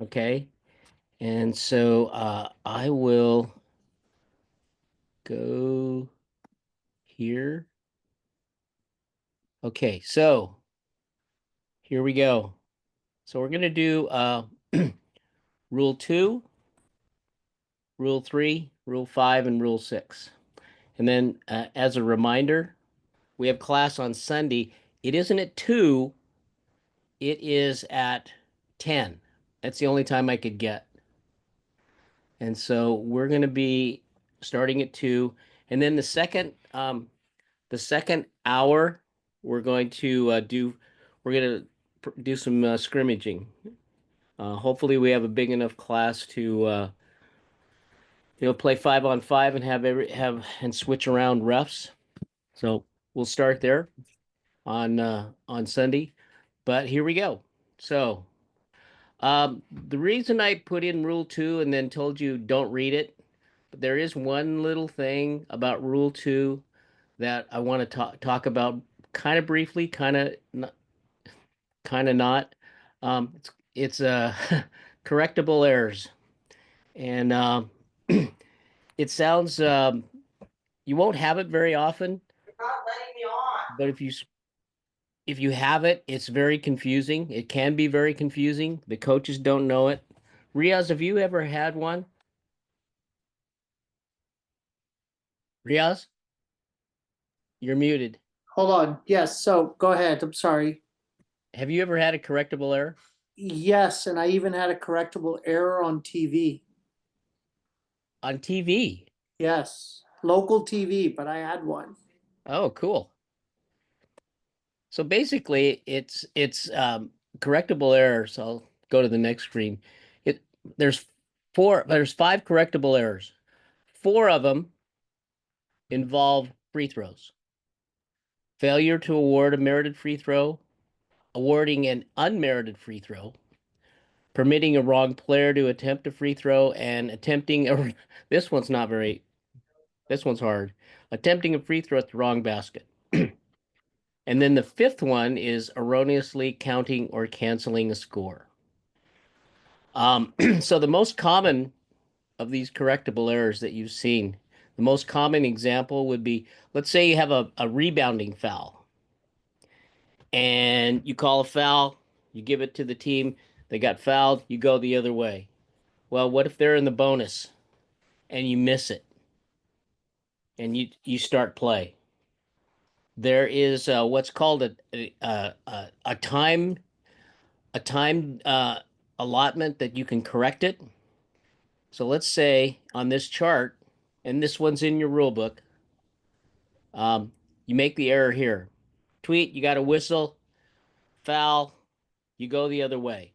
Okay. And so I will go here. Okay, so here we go. So we're going to do rule 2, rule 3, rule 5, and rule 6. And then as a reminder, we have class on Sunday. It isn't at 2, it is at 10. That's the only time I could get. And so we're going to be starting at 2. And then the second hour, we're going to do some scrimmaging. Hopefully, we have a big enough class to play 5-on-5 and have and switch around refs. So we'll start there on Sunday. But here we go. So the reason I put in Rule 2 and then told you don't read it, but there is one little thing about Rule 2 that I want to talk about kind of briefly, kind of not. It's correctable errors, and it sounds you won't have it very often, You're not letting me on. but if you have it, it's very confusing. It can be very confusing. The coaches don't know it. Riaz, have you ever had one? Riaz, you're muted. Hold on. Yes, so go ahead. I'm sorry. Have you ever had a correctable error Yes, and I even had a correctable error on TV. on TV? Yes, local TV, but I had one. Oh, cool. So basically, it's correctable errors. I'll go to the next screen. It there's there's 5 correctable errors. 4 of them involve free throws. Failure to award a merited free throw, awarding an unmerited free throw, permitting a wrong player to attempt a free throw, and attempting a this one's not very this one's hard. Attempting a free throw at the wrong basket. And then the 5th one is erroneously counting or canceling a score. So the most common of these correctable errors that you've seen, the most common example would be, let's say you have a rebounding foul and you call a foul, you give it to the team, they got fouled, you go the other way. Well, what if they're in the bonus and you miss it and you start play? There is what's called a time allotment that you can correct it. So let's say on this chart, and this one's in your rule book, you make the error here. Tweet, you got a whistle, foul, you go the other way.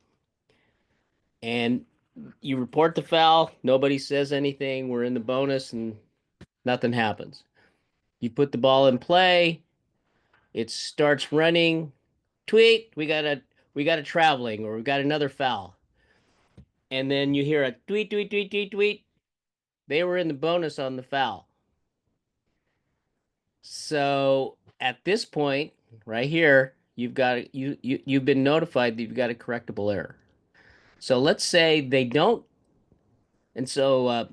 And you report the foul, nobody says anything, we're in the bonus, and nothing happens. You put the ball in play, it starts running. Tweet, we got a traveling, or we got another foul. And then you hear a tweet, tweet, tweet, tweet, tweet. They were in the bonus on the foul. So at this point, right here, you've been notified that you've got a correctable error. So let's say they don't, and so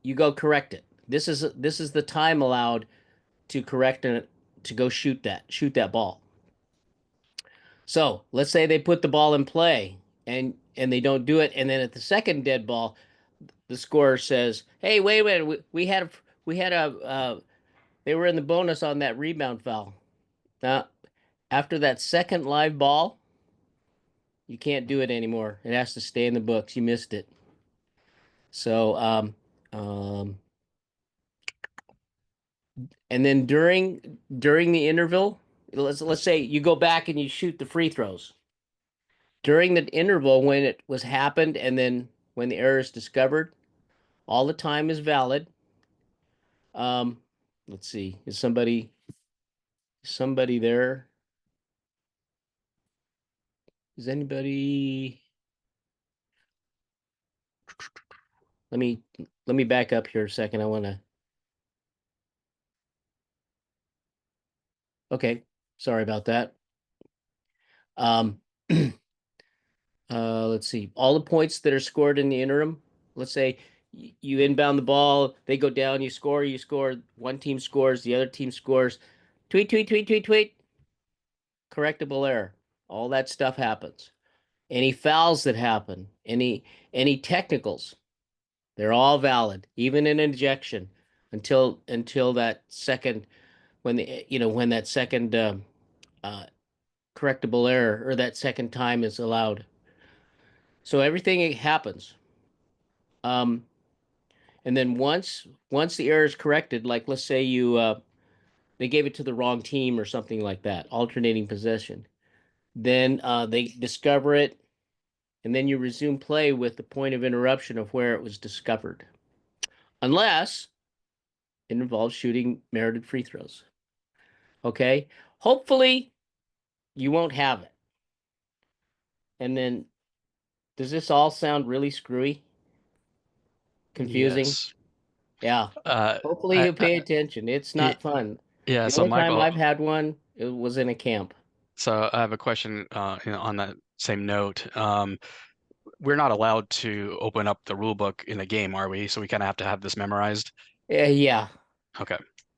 you go correct it. This is the time allowed to correct it, to go shoot that ball. So let's say they put the ball in play and they don't do it, and then at the second dead ball, the scorer says, "Hey, wait a minute, we had a they were in the bonus on that rebound foul." Now, after that second live ball, you can't do it anymore. It has to stay in the books. You missed it. So, um, and then during the interval, let's say you go back and you shoot the free throws. During the interval when it was happened and then when the error is discovered, all the time is valid. Um, let's see, is somebody there? Is anybody? Let me let me back up here a second. I want to. Okay, sorry about that. Um, let's see, all the points that are scored in the interim. Let's say you inbound the ball, they go down, you score, one team scores, the other team scores. Tweet, tweet, tweet, tweet, tweet. Correctable error. All that stuff happens. Any fouls that happen, any technicals, they're all valid, even an ejection until that second when when that second uh, correctable error or that second time is allowed. So everything happens. Um, and then once the error is corrected, like let's say they gave it to the wrong team or something like that, alternating possession, then they discover it, and then you resume play with the point of interruption of where it was discovered, unless it involves shooting merited free throws. Okay, hopefully you won't have it. And then, does this all sound really screwy, confusing? Yes. Yeah. Hopefully I, you pay attention. It's y- not fun. yeah. The So only time Michael, I've had one, it was in a camp. so I have a question, on that same note. We're not allowed to open up the rule book in a game, are we? So we kind of have to have this memorized. Yeah. Okay.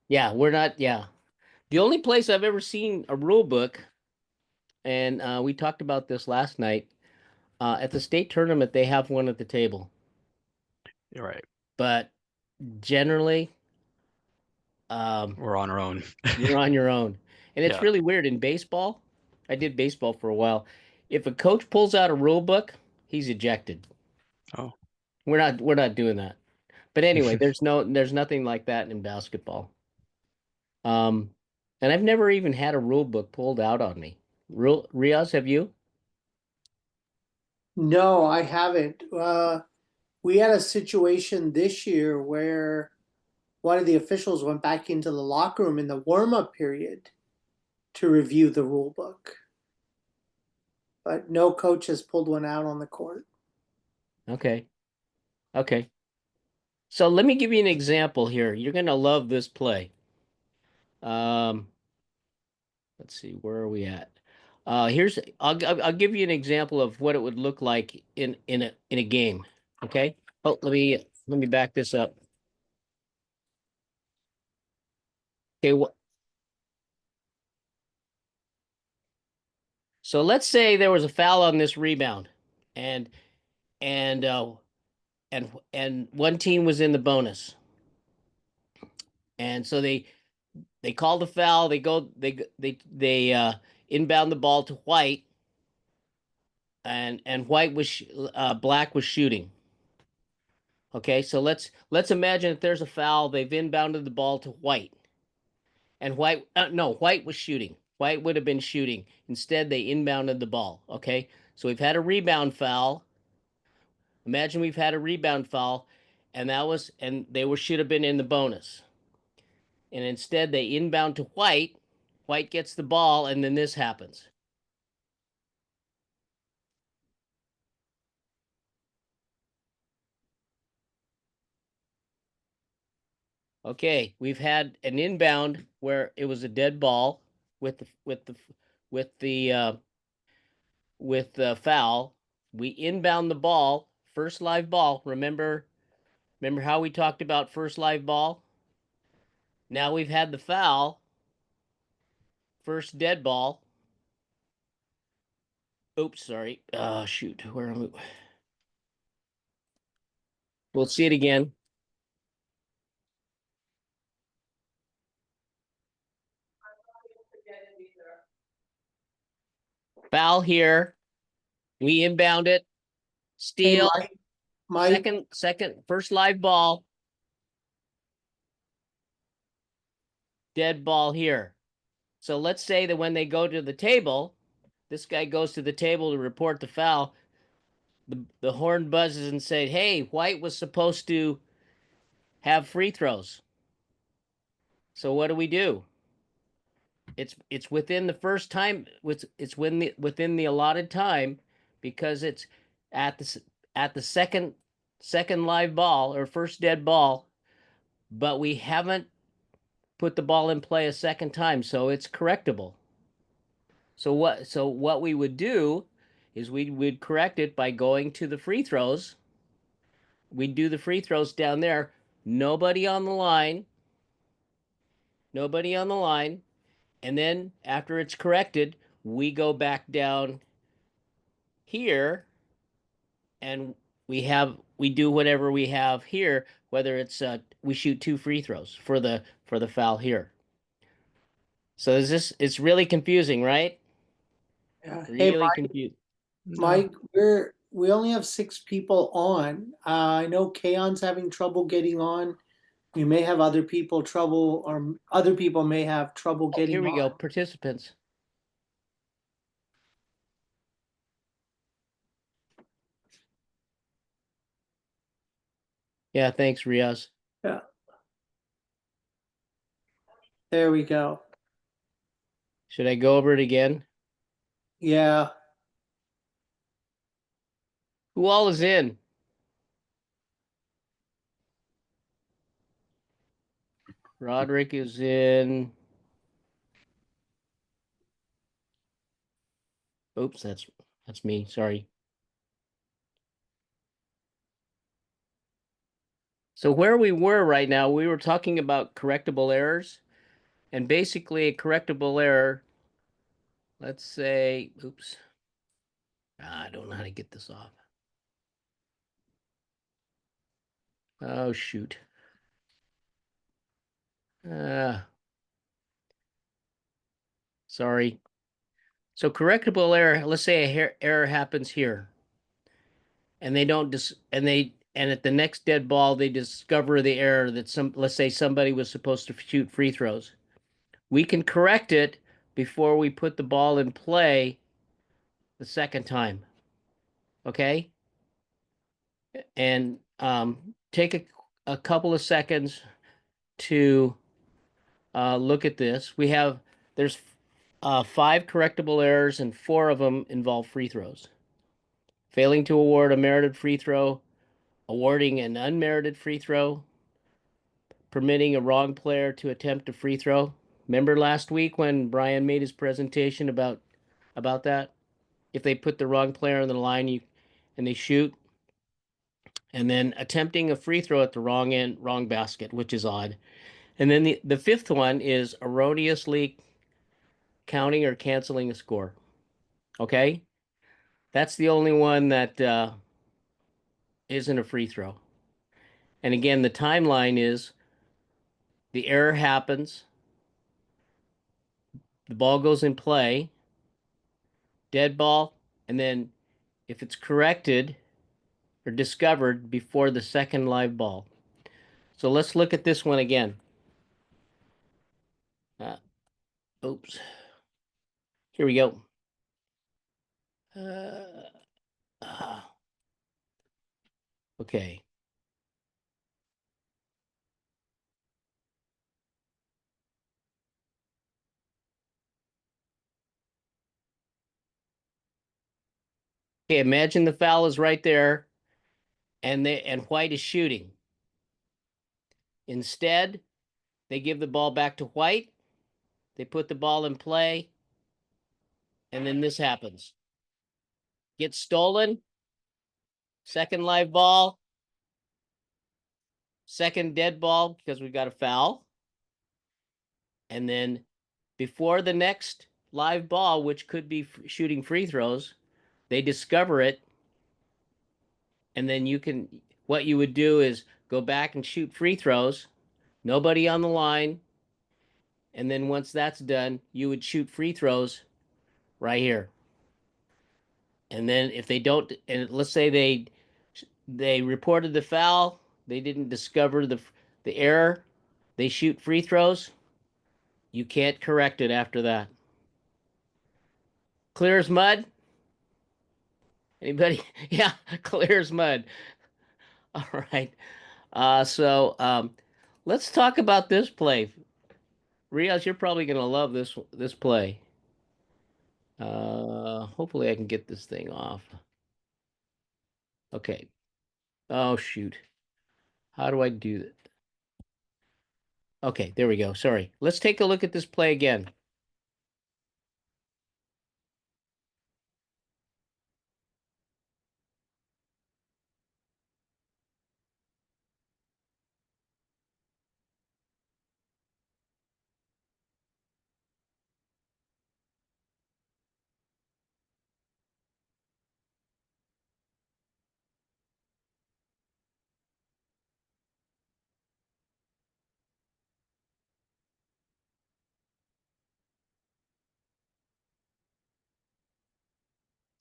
Yeah, we're not. Yeah. The only place I've ever seen a rule book, and we talked about this last night, at the state tournament, they have one at the table. You're right. But generally, We're on our own. you're on your own. And it's Yeah. really weird in baseball. I did baseball for a while. If a coach pulls out a rule book, he's ejected. Oh. We're not doing that. But anyway, there's nothing like that in basketball. Um, and I've never even had a rule book pulled out on me. Riaz, have you? No, I haven't. We had a situation this year where one of the officials went back into the locker room in the warm-up period to review the rule book. But no coach has pulled one out on the court. Okay. Okay. So let me give you an example here. You're gonna love this play. Um, let's see, where are we at? Here's I'll give you an example of what it would look like in a game. Okay. Oh, let me back this up. Okay. So let's say there was a foul on this rebound, and and uh, and one team was in the bonus, and so they call the foul. They inbound the ball to White, and White was Black was shooting. Okay, so let's imagine that there's a foul. They've inbounded the ball to White, and White no, White was shooting. White would have been shooting. Instead, they inbounded the ball. Okay, so we've had a rebound foul. Imagine we've had a rebound foul, and they should have been in the bonus. And instead they inbound to White. White gets the ball, and then this happens. Okay, we've had an inbound where it was a dead ball with the with the with the foul. We inbound the ball, first live ball. Remember how we talked about first live ball? Now we've had the foul, first dead ball. Oops, sorry. Shoot, where am I? We'll see it again. Foul here. We inbound it. Hey, Steal. Mike, Second, first live ball. Dead ball here. So let's say that when they go to the table, this guy goes to the table to report the foul. The horn buzzes and says, "Hey, White was supposed to have free throws." So what do we do? It's within the first time. It's within the allotted time because it's at the second live ball or first dead ball, but we haven't put the ball in play a second time, so it's correctable. So what we would do is we would correct it by going to the free throws. We'd do the free throws down there. Nobody on the line. Nobody on the line. And then after it's corrected, we go back down here and we do whatever we have here, whether it's we shoot 2 free throws for the foul here. So it's really confusing, right? Yeah. Hey, Really confusing. Mike, we only have 6 people on. I know Kaon's having trouble getting on. We may have other people trouble, or other people may have trouble Oh, getting here we on. go, participants. Yeah, thanks, Riaz. Yeah. There we go. Should I go over it again? Yeah. Who all is in? Roderick is in. Oops, that's me. Sorry. So where we were right now, we were talking about correctable errors, and basically a correctable error. Let's say, oops. I don't know how to get this off. Oh shoot. Sorry. So correctable error. Let's say a error happens here, and they don't and at the next dead ball they discover the error that let's say somebody was supposed to shoot free throws. We can correct it before we put the ball in play the second time. Okay? And take a couple of seconds to look at this. There's 5 correctable errors, and 4 of them involve free throws. Failing to award a merited free throw, awarding an unmerited free throw, permitting a wrong player to attempt a free throw. Remember last week when Brian made his presentation about that? If they put the wrong player on the line, and they shoot, and then attempting a free throw at the wrong end, wrong basket, which is odd. And then the 5th one is erroneously counting or canceling a score. Okay? That's the only one that isn't a free throw. And again, the timeline is the error happens, the ball goes in play, dead ball, and then if it's corrected or discovered before the second live ball. So let's look at this one again. Oops. Here we go. Okay. Okay, imagine the foul is right there, and White is shooting. Instead, they give the ball back to White. They put the ball in play, and then this happens. Gets stolen. Second live ball. Second dead ball because we've got a foul. And then before the next live ball, which could be shooting free throws, they discover it. And then what you would do is go back and shoot free throws. Nobody on the line. And then once that's done, you would shoot free throws right here. And then if they don't, and let's say they reported the foul, they didn't discover the error, they shoot free throws, you can't correct it after that. Clear as mud? Anybody? Yeah, clear as mud. All right. So let's talk about this play. Riaz, you're probably gonna love this play. Hopefully I can get this thing off. Okay. Oh shoot. How do I do that? Okay, there we go. Sorry. Let's take a look at this play again.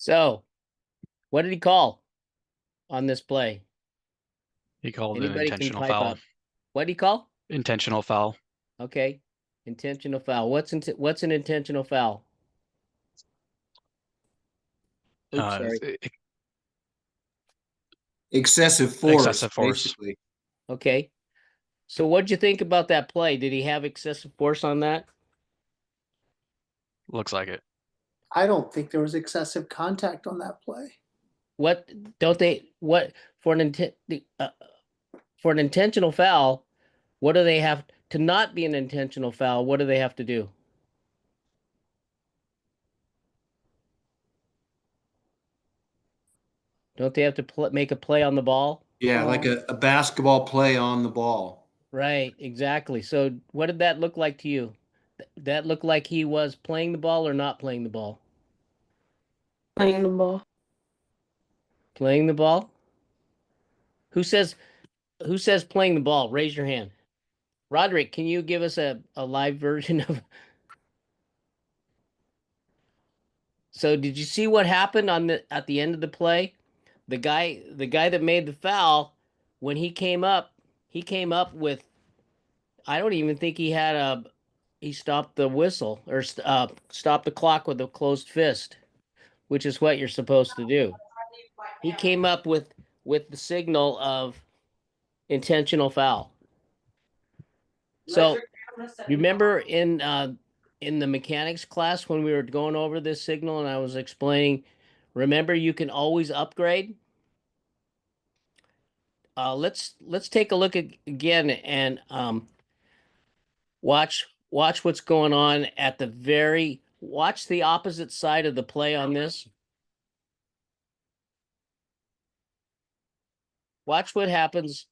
So, what did he call on this play? He called it an Anybody can intentional pipe foul. up. What did he call? Intentional foul. Okay, intentional foul. What's an intentional foul? Oops, sorry. Excessive force, Excessive force. basically. Okay. So what'd you think about that play? Did he have excessive force on that? Looks like it. I don't think there was excessive contact on that play. What don't they what for for an intentional foul, what do they have to not be an intentional foul? What do they have to do? Don't they have to make a play on the ball? Yeah, like a basketball play on the ball. Right, exactly. So what did that look like to you? That looked like he was playing the ball or not playing the ball? Playing the ball. Playing the ball? Who says playing the ball? Raise your hand. Roderick, can you give us a live version of? So did you see what happened at the end of the play? The guy that made the foul, when he came up with, I don't even think he stopped the whistle or stopped the clock with a closed fist, which is what you're supposed to do. He came up with the signal of intentional foul. So remember in the mechanics class when we were going over this signal and I was explaining, remember you can always upgrade. Let's take a look again and watch what's going on at watch the opposite side of the play on this. Watch what happens.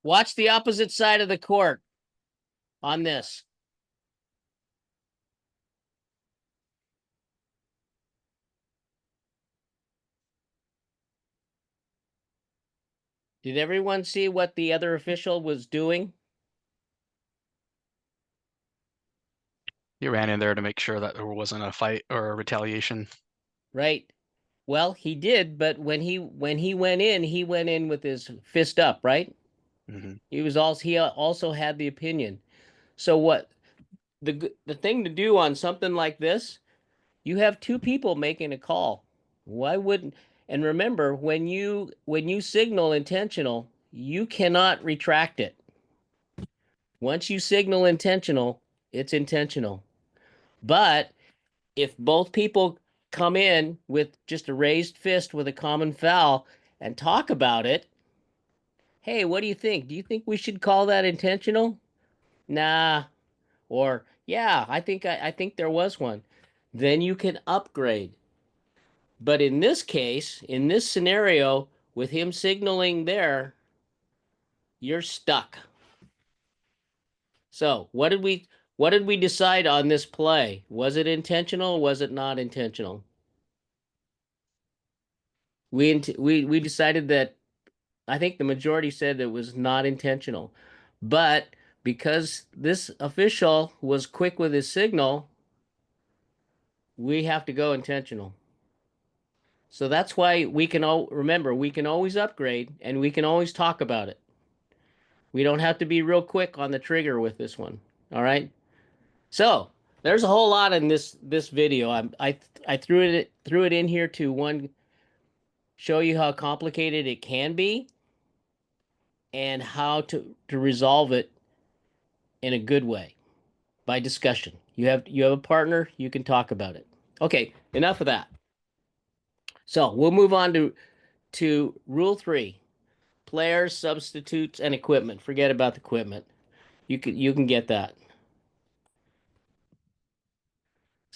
Watch the opposite side of the court on this. Did everyone see what the other official was doing? He ran in there to make sure that there wasn't a fight or a retaliation. Right. Well, he did, but when he went in with his fist up, right? Mm-hmm. He also had the opinion. So what the thing to do on something like this, you have two people making a call. Why wouldn't, and remember when you signal intentional, you cannot retract it. Once you signal intentional, it's intentional. But if both people come in with just a raised fist with a common foul and talk about it, hey, what do you think? Do you think we should call that intentional? Nah. Or yeah, I think there was one. Then you can upgrade. But in this case, in this scenario, with him signaling there, you're stuck. So what did we decide on this play? Was it intentional? Was it not intentional? We decided that, I think the majority said it was not intentional. But because this official was quick with his signal, we have to go intentional. So that's why we can remember, we can always upgrade and we can always talk about it. We don't have to be real quick on the trigger with this one. All right. So there's a whole lot in this video. I threw it in here to show you how complicated it can be and how to resolve it in a good way by discussion. You have a partner, you can talk about it. Okay, enough of that. So we'll move on to rule 3. Players, substitutes, and equipment. Forget about the equipment. You can get that.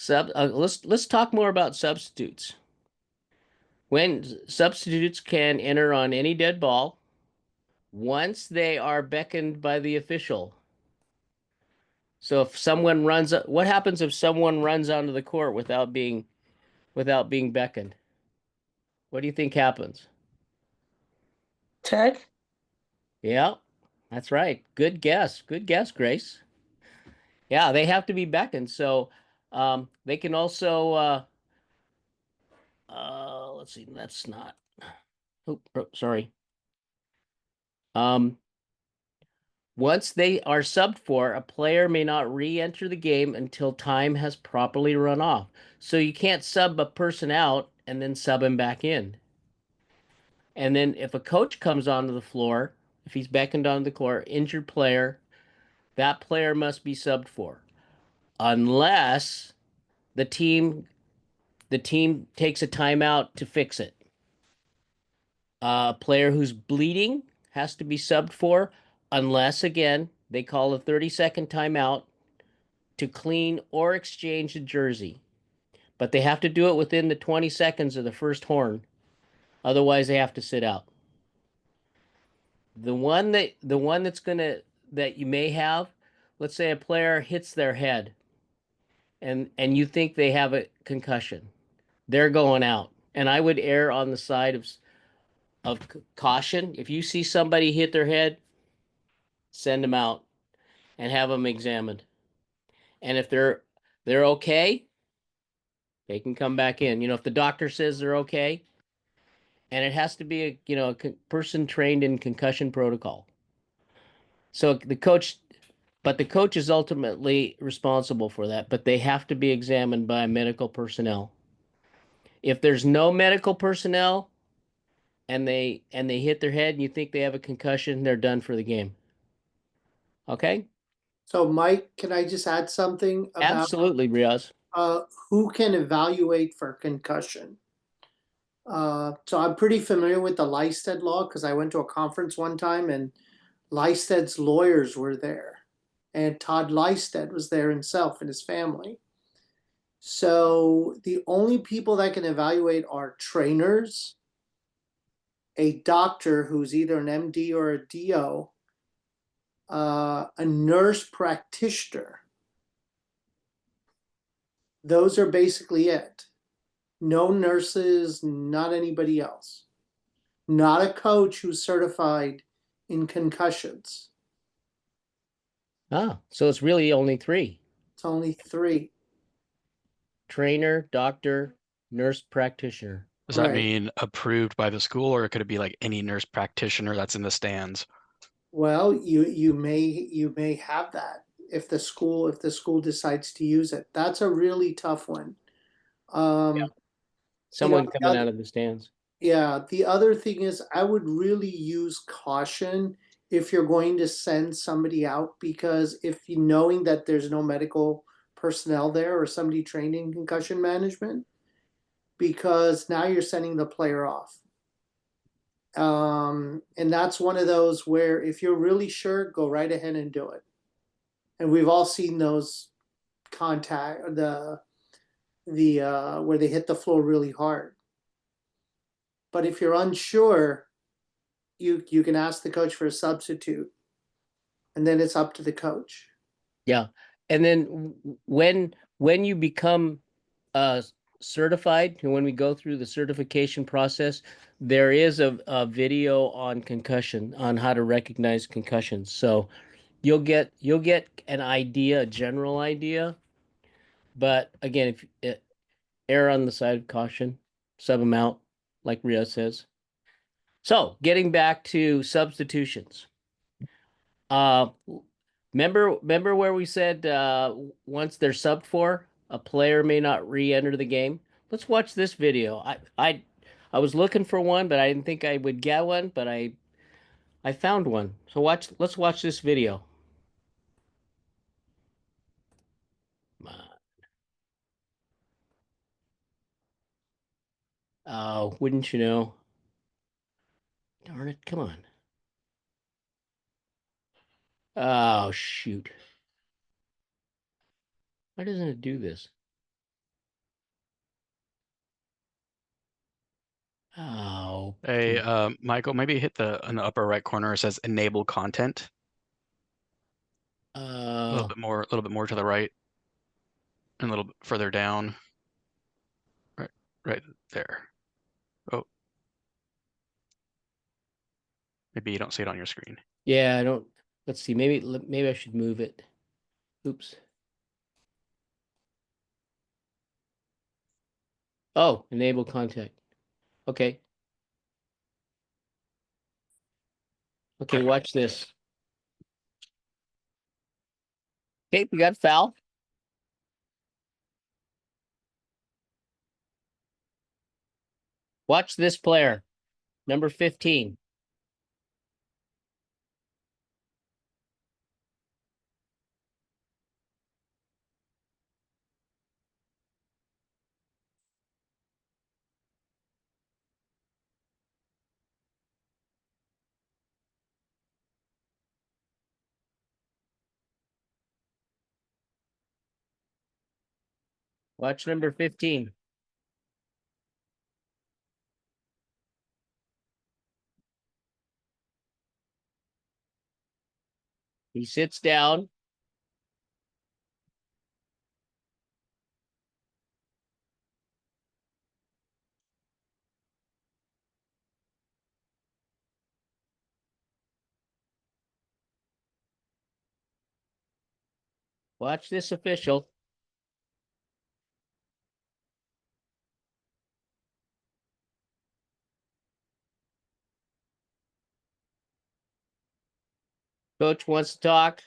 Let's talk more about substitutes. When substitutes can enter on any dead ball once they are beckoned by the official. So if someone runs, what happens if someone runs onto the court without being beckoned? What do you think happens? Tag. Yeah, that's right. Good guess. Good guess, Grace. Yeah, they have to be beckoned. So they can also let's see, that's not sorry. Um Once they are subbed for, a player may not re-enter the game until time has properly run off. So you can't sub a person out and then sub him back in. And then if a coach comes onto the floor, if he's beckoned onto the floor, injured player, that player must be subbed for. Unless the team takes a timeout to fix it. A player who's bleeding has to be subbed for, unless again they call a 30-second timeout to clean or exchange a jersey. But they have to do it within the 20 seconds of the first horn. Otherwise, they have to sit out. The one that you may have, let's say a player hits their head and you think they have a concussion. They're going out. And I would err on the side of caution. If you see somebody hit their head, send them out and have them examined. And if they're okay, they can come back in. If the doctor says they're okay, and it has to be a person trained in concussion protocol. So the coach is ultimately responsible for that, but they have to be examined by medical personnel. If there's no medical personnel and they hit their head and you think they have a concussion, they're done for the game. Okay? So, Mike, can I just add something about Absolutely, Riaz. who can evaluate for concussion? So I'm pretty familiar with the Lysted law because I went to a conference one time and Lysted's lawyers were there. And Todd Lysted was there himself and his family. So the only people that can evaluate are trainers, a doctor who's either an MD or a DO, a nurse practitioner. Those are basically it. No nurses, not anybody else. Not a coach who's certified in concussions. So it's really only three: It's only three. trainer, doctor, nurse practitioner. Does that Right. mean approved by the school, or could it be like any nurse practitioner that's in the stands? Well, you may have that if the school decides to use it. That's a really tough one. Someone the coming other- out of the stands. Yeah, the other thing is I would really use caution if you're going to send somebody out, because if you knowing that there's no medical personnel there or somebody trained in concussion management, because now you're sending the player off. And that's one of those where if you're really sure, go right ahead and do it. And we've all seen those contact the where they hit the floor really hard. But if you're unsure, you can ask the coach for a substitute, and then it's up to the coach. Yeah. And then when you become certified, and when we go through the certification process, there is a video on concussion, on how to recognize concussions. So you'll get an idea, a general idea. But again, if err on the side of caution, sub them out, like Ria says. So getting back to substitutions. Uh, remember where we said once they're subbed for, a player may not re-enter the game? Let's watch this video. I was looking for one, but I didn't think I would get one, but I found one. So let's watch this video. Come on. Oh, wouldn't you know? Darn it, come on. Oh, shoot. Why doesn't it do this? Oh, Hey, Michael, maybe hit in the upper right corner. It says enable content. A little bit more to the right, and a little bit further down. Right there. Oh, maybe you don't see it on your screen. yeah, I don't. Let's see. Maybe I should move it. Oops. Oh, enable contact. Okay. Okay, watch this. Okay, we got foul. Watch this player, number 15. Watch number 15. He sits down. Watch this official. Coach wants to talk.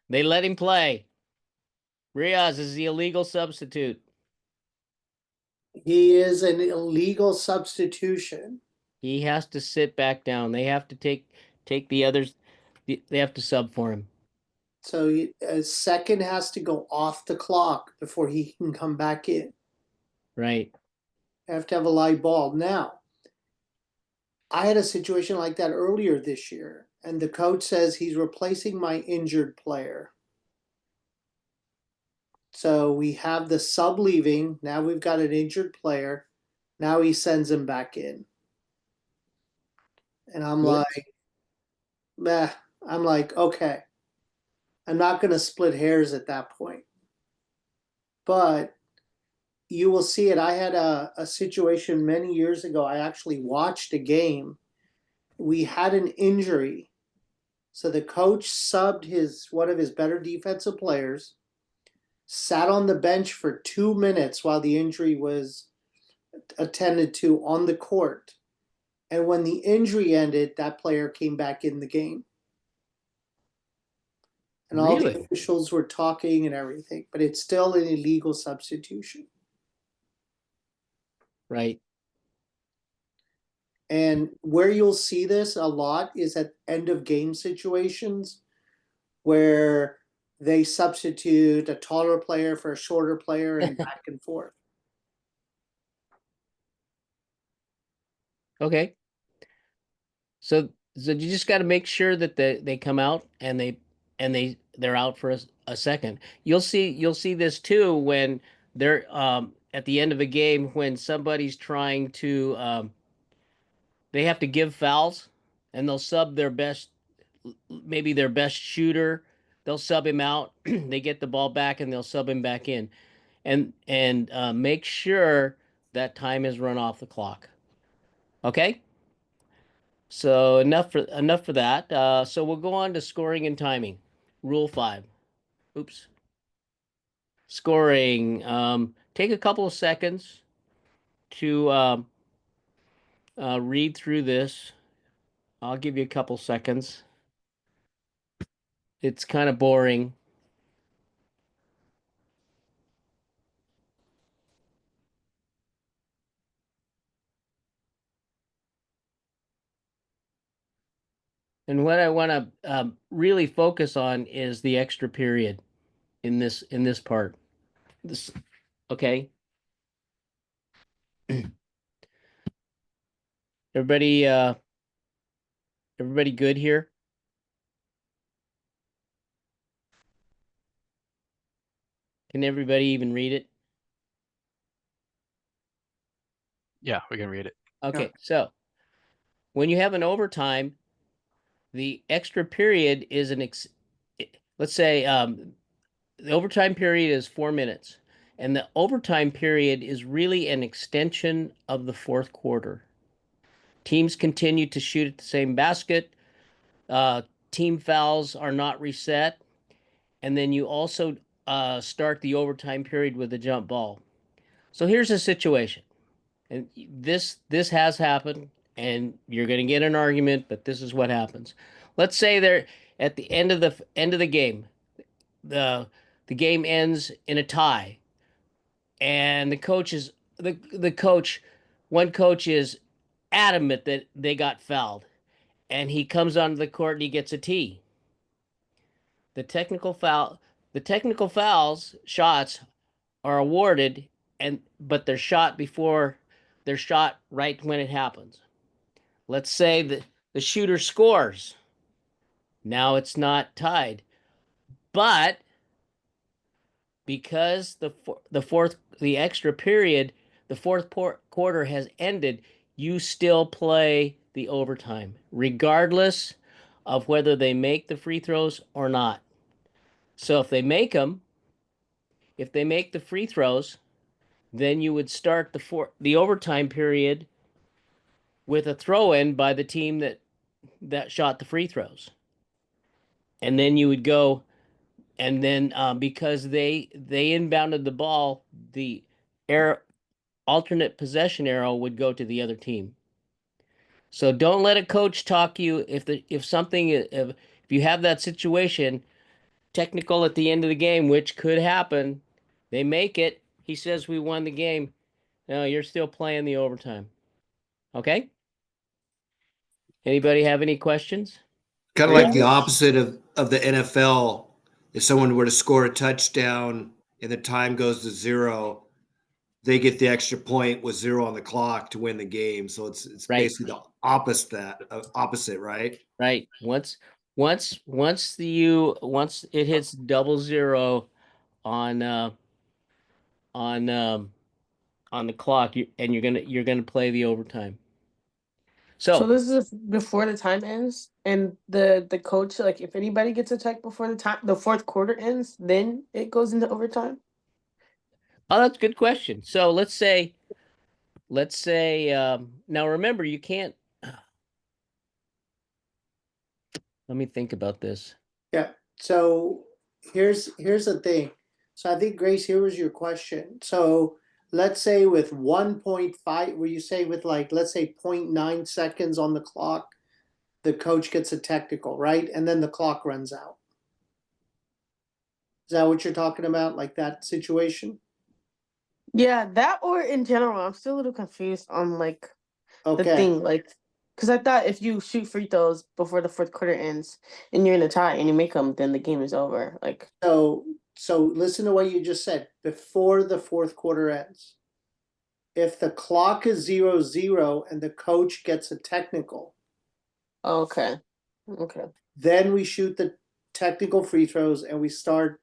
They let him play. Riaz is the illegal substitute. He is an illegal substitution. He has to sit back down. They have to take the others. They have to sub for him. So a second has to go off the clock before he can come back in. Right. Have to have a live ball. Now, I had a situation like that earlier this year, and the coach says he's replacing my injured player. So we have the sub leaving. Now we've got an injured player. Now he sends him back in. And I'm Whoops. like, meh. I'm like, okay. I'm not going to split hairs at that point. But you will see it. I had a situation many years ago. I actually watched a game. We had an injury. So the coach subbed one of his better defensive players, sat on the bench for 2 minutes while the injury was attended to on the court. And when the injury ended, that player came back in the game. And all the Really? officials were talking and everything, but it's still an illegal substitution. Right. And where you'll see this a lot is at end of game situations where they substitute a taller player for a shorter player and back and forth. Okay. So you just got to make sure that they come out and they're out for a second. You'll see this too when they're at the end of a game when somebody's trying to they have to give fouls and they'll sub their best, maybe their best shooter. They'll sub him out. They get the ball back and they'll sub him back in, and make sure that time is run off the clock. Okay. So enough for that. So we'll go on to scoring and timing. Rule 5. Oops. Scoring. Take a couple of seconds to read through this. I'll give you a couple seconds. It's kind of boring. And what I want to really focus on is the extra period in this part. This, okay. Everybody everybody good here? Can everybody even read it? Yeah, we can read it. Okay, so when you have an overtime, the extra period is let's say the overtime period is 4 minutes, and the overtime period is really an extension of the fourth quarter. Teams continue to shoot at the same basket. team fouls are not reset, and then you also start the overtime period with a jump ball. So here's the situation, and this has happened, and you're going to get an argument, but this is what happens. Let's say they're at the end of the game, the game ends in a tie, and one coach is adamant that they got fouled, and he comes onto the court and he gets a tee. The technical fouls shots are awarded, but they're shot right when it happens. Let's say that the shooter scores. Now it's not tied, but because the extra period, the fourth quarter has ended, you still play the overtime, regardless of whether they make the free throws or not. So if they make the free throws, then you would start the overtime period with a throw-in by the team that shot the free throws, and then you would go, and then because they inbounded the ball, the alternate possession arrow would go to the other team. So don't let a coach talk you if you have that situation, technical at the end of the game, which could happen. They make it. He says we won the game. No, you're still playing the overtime. Okay? Anybody have any questions? Kind of like the Yes. opposite of the NFL. If someone were to score a touchdown and the time goes to 0, they get the extra point with 0 on the clock to win the game. So it's Right. basically the opposite, right? Right. Once it hits 00 on the clock, and you're gonna play the overtime. So So this is before the time ends, and the coach, like, if anybody gets attacked before the fourth quarter ends, then it goes into overtime. oh, that's a good question. So let's say now remember, you can't. Let me think about this. Yeah. So here's the thing. So I think, Grace, here was your question. So let's say with 1.5, where you say with, like, let's say 0.9 seconds on the clock, the coach gets a technical, right? And then the clock runs out. Is that what you're talking about? Like that situation? Yeah, that, or in general, I'm still a little confused on, like, the Okay. thing, like, because I thought if you shoot free throws before the fourth quarter ends and you're in a tie and you make them, then the game is over. Like, So listen to what you just said. Before the fourth quarter ends, if the clock is 0-0 and the coach gets a technical, okay, then we shoot the technical free throws and we start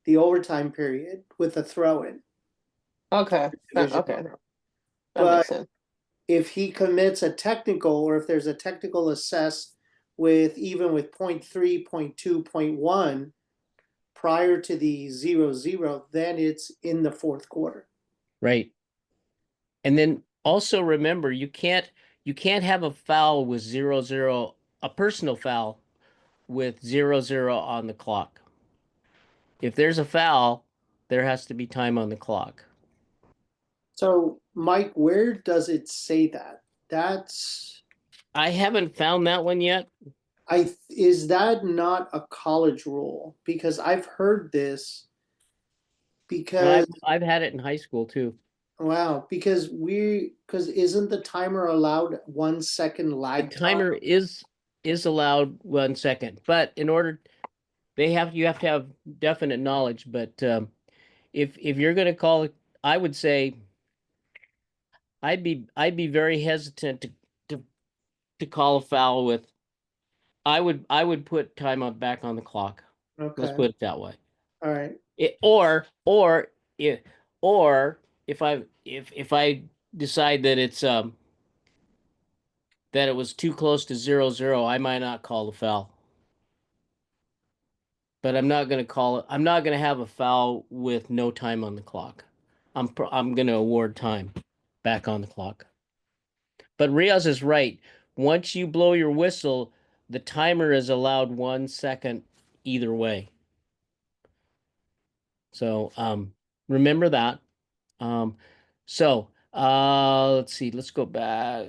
the overtime period with a throw-in. okay, Division. okay, that But makes sense. if he commits a technical, or if there's a technical assessed with 0.3, 0.2, 0.1 prior to the 0-0, then it's in the fourth quarter. Right. And then also remember, you can't have a foul with 0-0, a personal foul with 0-0 on the clock. If there's a foul, there has to be time on the clock. So, Mike, where does it say that? I haven't found that one yet. Is that not a college rule? Because I've heard this. And Because I've had it in high school too. wow, because isn't the timer allowed 1 second The lag time? timer is allowed 1 second, but you have to have definite knowledge. But if you're going to call it, I would say I'd be very hesitant to call a foul with. I would put time on back on the clock. Let's Okay, put it that way. all right. Or if I decide that it's that it was too close to 0-0, I might not call the foul. But I'm not going to call it. I'm not going to have a foul with no time on the clock. I'm going to award time back on the clock. But Riaz is right. Once you blow your whistle, the timer is allowed 1 second either way. So remember that. So let's see, let's go back.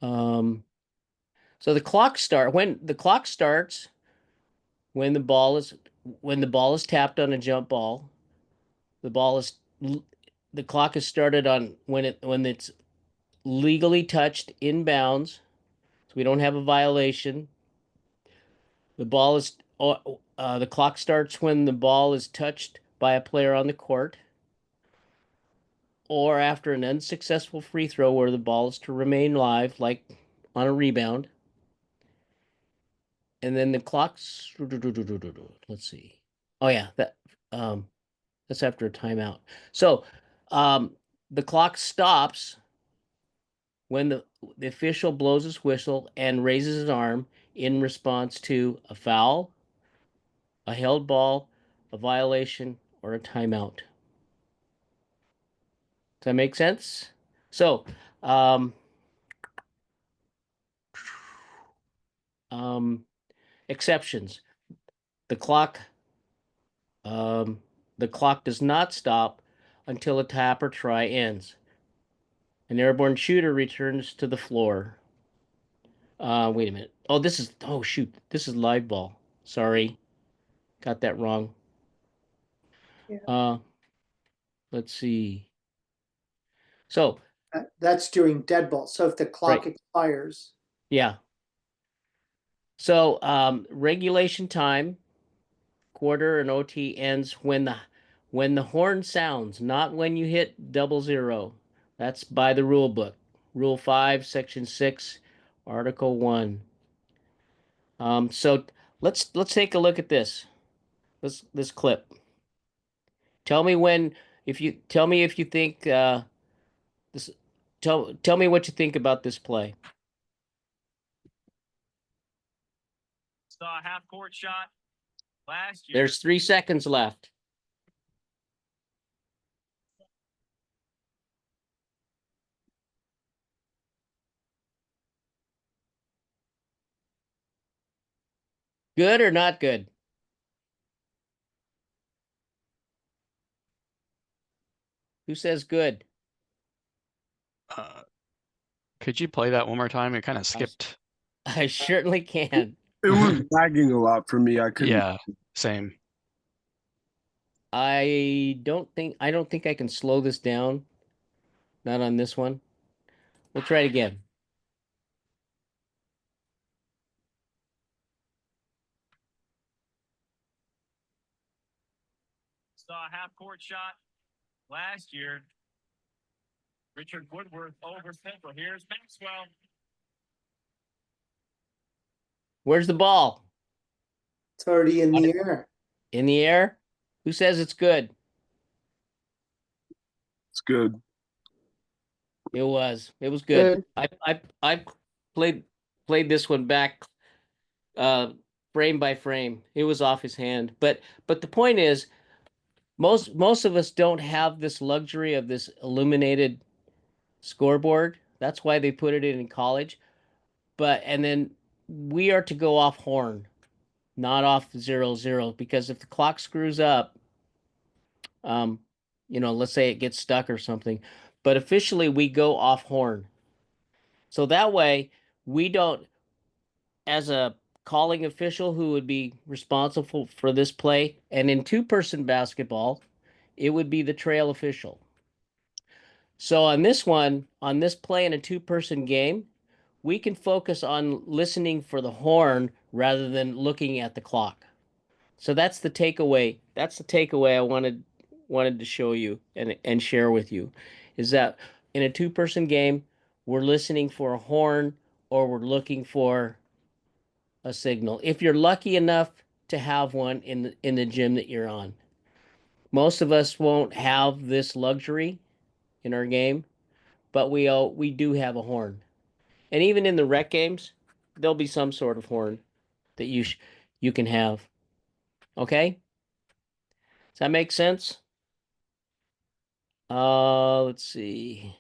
So the clock when the clock starts when the ball is tapped on a jump ball. The clock is started on when it's legally touched in bounds, so we don't have a violation. The clock starts when the ball is touched by a player on the court, or after an unsuccessful free throw where the ball is to remain live, like on a rebound. And then the clock's, let's see. Oh yeah, that's after a timeout. So the clock stops when the official blows his whistle and raises his arm in response to a foul, a held ball, a violation, or a timeout. Does that make sense? So, exceptions. The clock, the clock does not stop until a tap or try ends. An airborne shooter returns to the floor. Wait a minute. Oh shoot, this is live ball. Sorry, got that wrong. Yeah. Let's see. So, That's during dead ball. So if the clock expires, yeah. So, regulation time, quarter and OT ends when the horn sounds, not when you hit 00. That's by the rule book. Rule 5, Section 6, Article 1. So let's take a look at this. This clip. Tell me if you think this. Tell me what you think about this play. Saw a half court shot last year. There's 3 seconds left. Good or not good? Who says good? Could you play that one more time? It kind of skipped. I certainly can. It was lagging a lot for me. I couldn't. Yeah, same. I don't think I can slow this down. Not on this one. We'll try it again. Saw a half court shot last year. Richard Woodworth over Central. Here's Maxwell. Where's the ball? it's already in the air. In the air? Who says it's good? It's good. It was. It was good. Good. I played this one back frame by frame. It was off his hand. But the point is most of us don't have this luxury of this illuminated scoreboard. That's why they put it in college. And then we are to go off horn, not off 00, because if the clock screws up, let's say it gets stuck or something, but officially we go off horn. So that way we don't, as a calling official who would be responsible for this play, and in 2-person basketball, it would be the trail official. So on this play in a 2-person game, we can focus on listening for the horn rather than looking at the clock. So that's the takeaway. That's the takeaway I wanted to show you and share with you, is that in a 2-person game, we're listening for a horn or we're looking for a signal. If you're lucky enough to have one in the gym that you're on. Most of us won't have this luxury in our game, but we do have a horn. And even in the rec games, there'll be some sort of horn that you can have. Okay? Does that make sense? Let's see.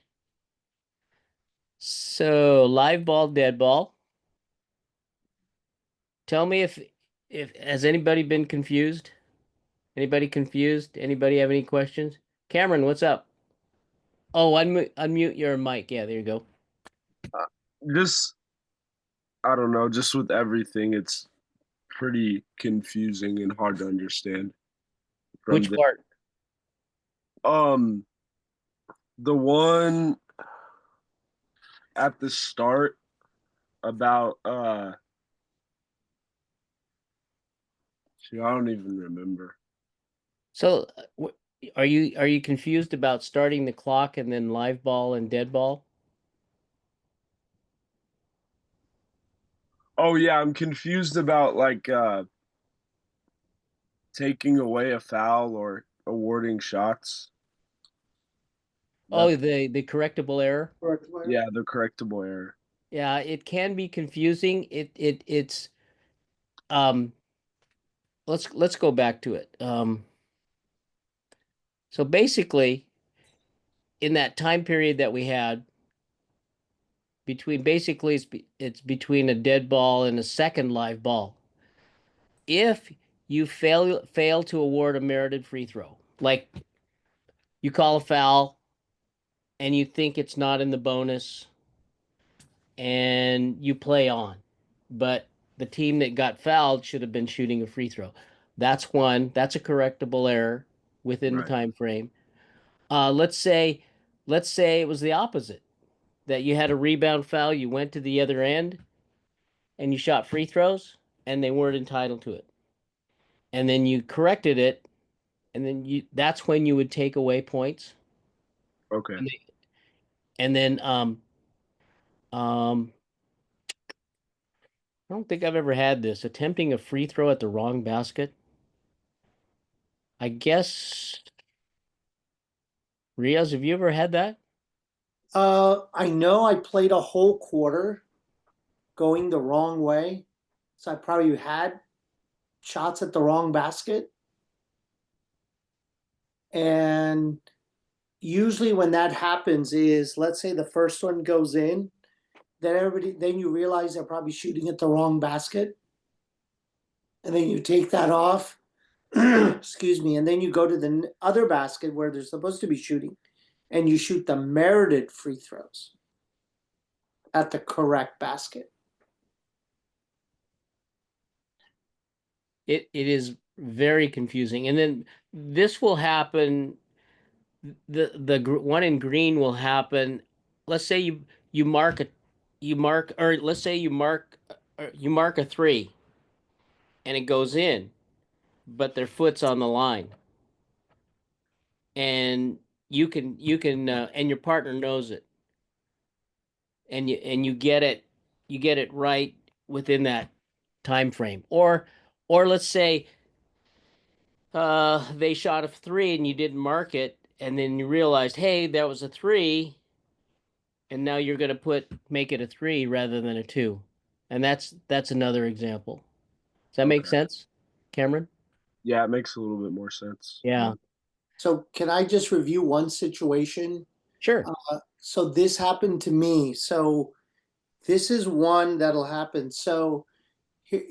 So live ball, dead ball. Tell me if has anybody been confused? Anybody confused? Anybody have any questions? Cameron, what's up? Oh, unmute your mic. Yeah, there you go. Just, I don't know, just with everything, it's pretty confusing and hard to understand. From Which part? the one at the start about I don't even remember. So, are you confused about starting the clock and then live ball and dead ball? Oh yeah, I'm confused about like taking away a foul or awarding shots. Oh, the correctable error. Correct, Blair? Yeah, the correctable error. Yeah, it can be confusing. It's um let's go back to it. So basically in that time period that we had between basically it's between a dead ball and a second live ball. If you fail to award a merited free throw, like you call a foul and you think it's not in the bonus and you play on, but the team that got fouled should have been shooting a free throw. That's one. That's a correctable error within the Right. time frame. Let's say it was the opposite, that you had a rebound foul, you went to the other end, and you shot free throws, and they weren't entitled to it, and then you corrected it, and then that's when you would take away points, Okay. and then I don't think I've ever had this. Attempting a free throw at the wrong basket. I guess, Riaz, have you ever had that? I know I played a whole quarter going the wrong way, so I probably had shots at the wrong basket. And usually when that happens is, let's say the first one goes in, then you realize they're probably shooting at the wrong basket. And then you take that off, excuse me, and then you go to the other basket where they're supposed to be shooting, and you shoot the merited free throws at the correct basket. It is very confusing. And then this will happen. The one in green will happen. Let's say you mark or let's say you mark a three, and it goes in, but their foot's on the line, and you can and your partner knows it, and you get it right within that time frame, or let's say they shot a three and you didn't mark it, and then you realized, hey, that was a three, and now you're going to make it a three rather than a two, and that's another example. Does that make Okay. sense, Cameron? Yeah, it makes a little bit more sense. Yeah. So can I just review one situation? Sure. So this happened to me. So this is one that'll happen. So here,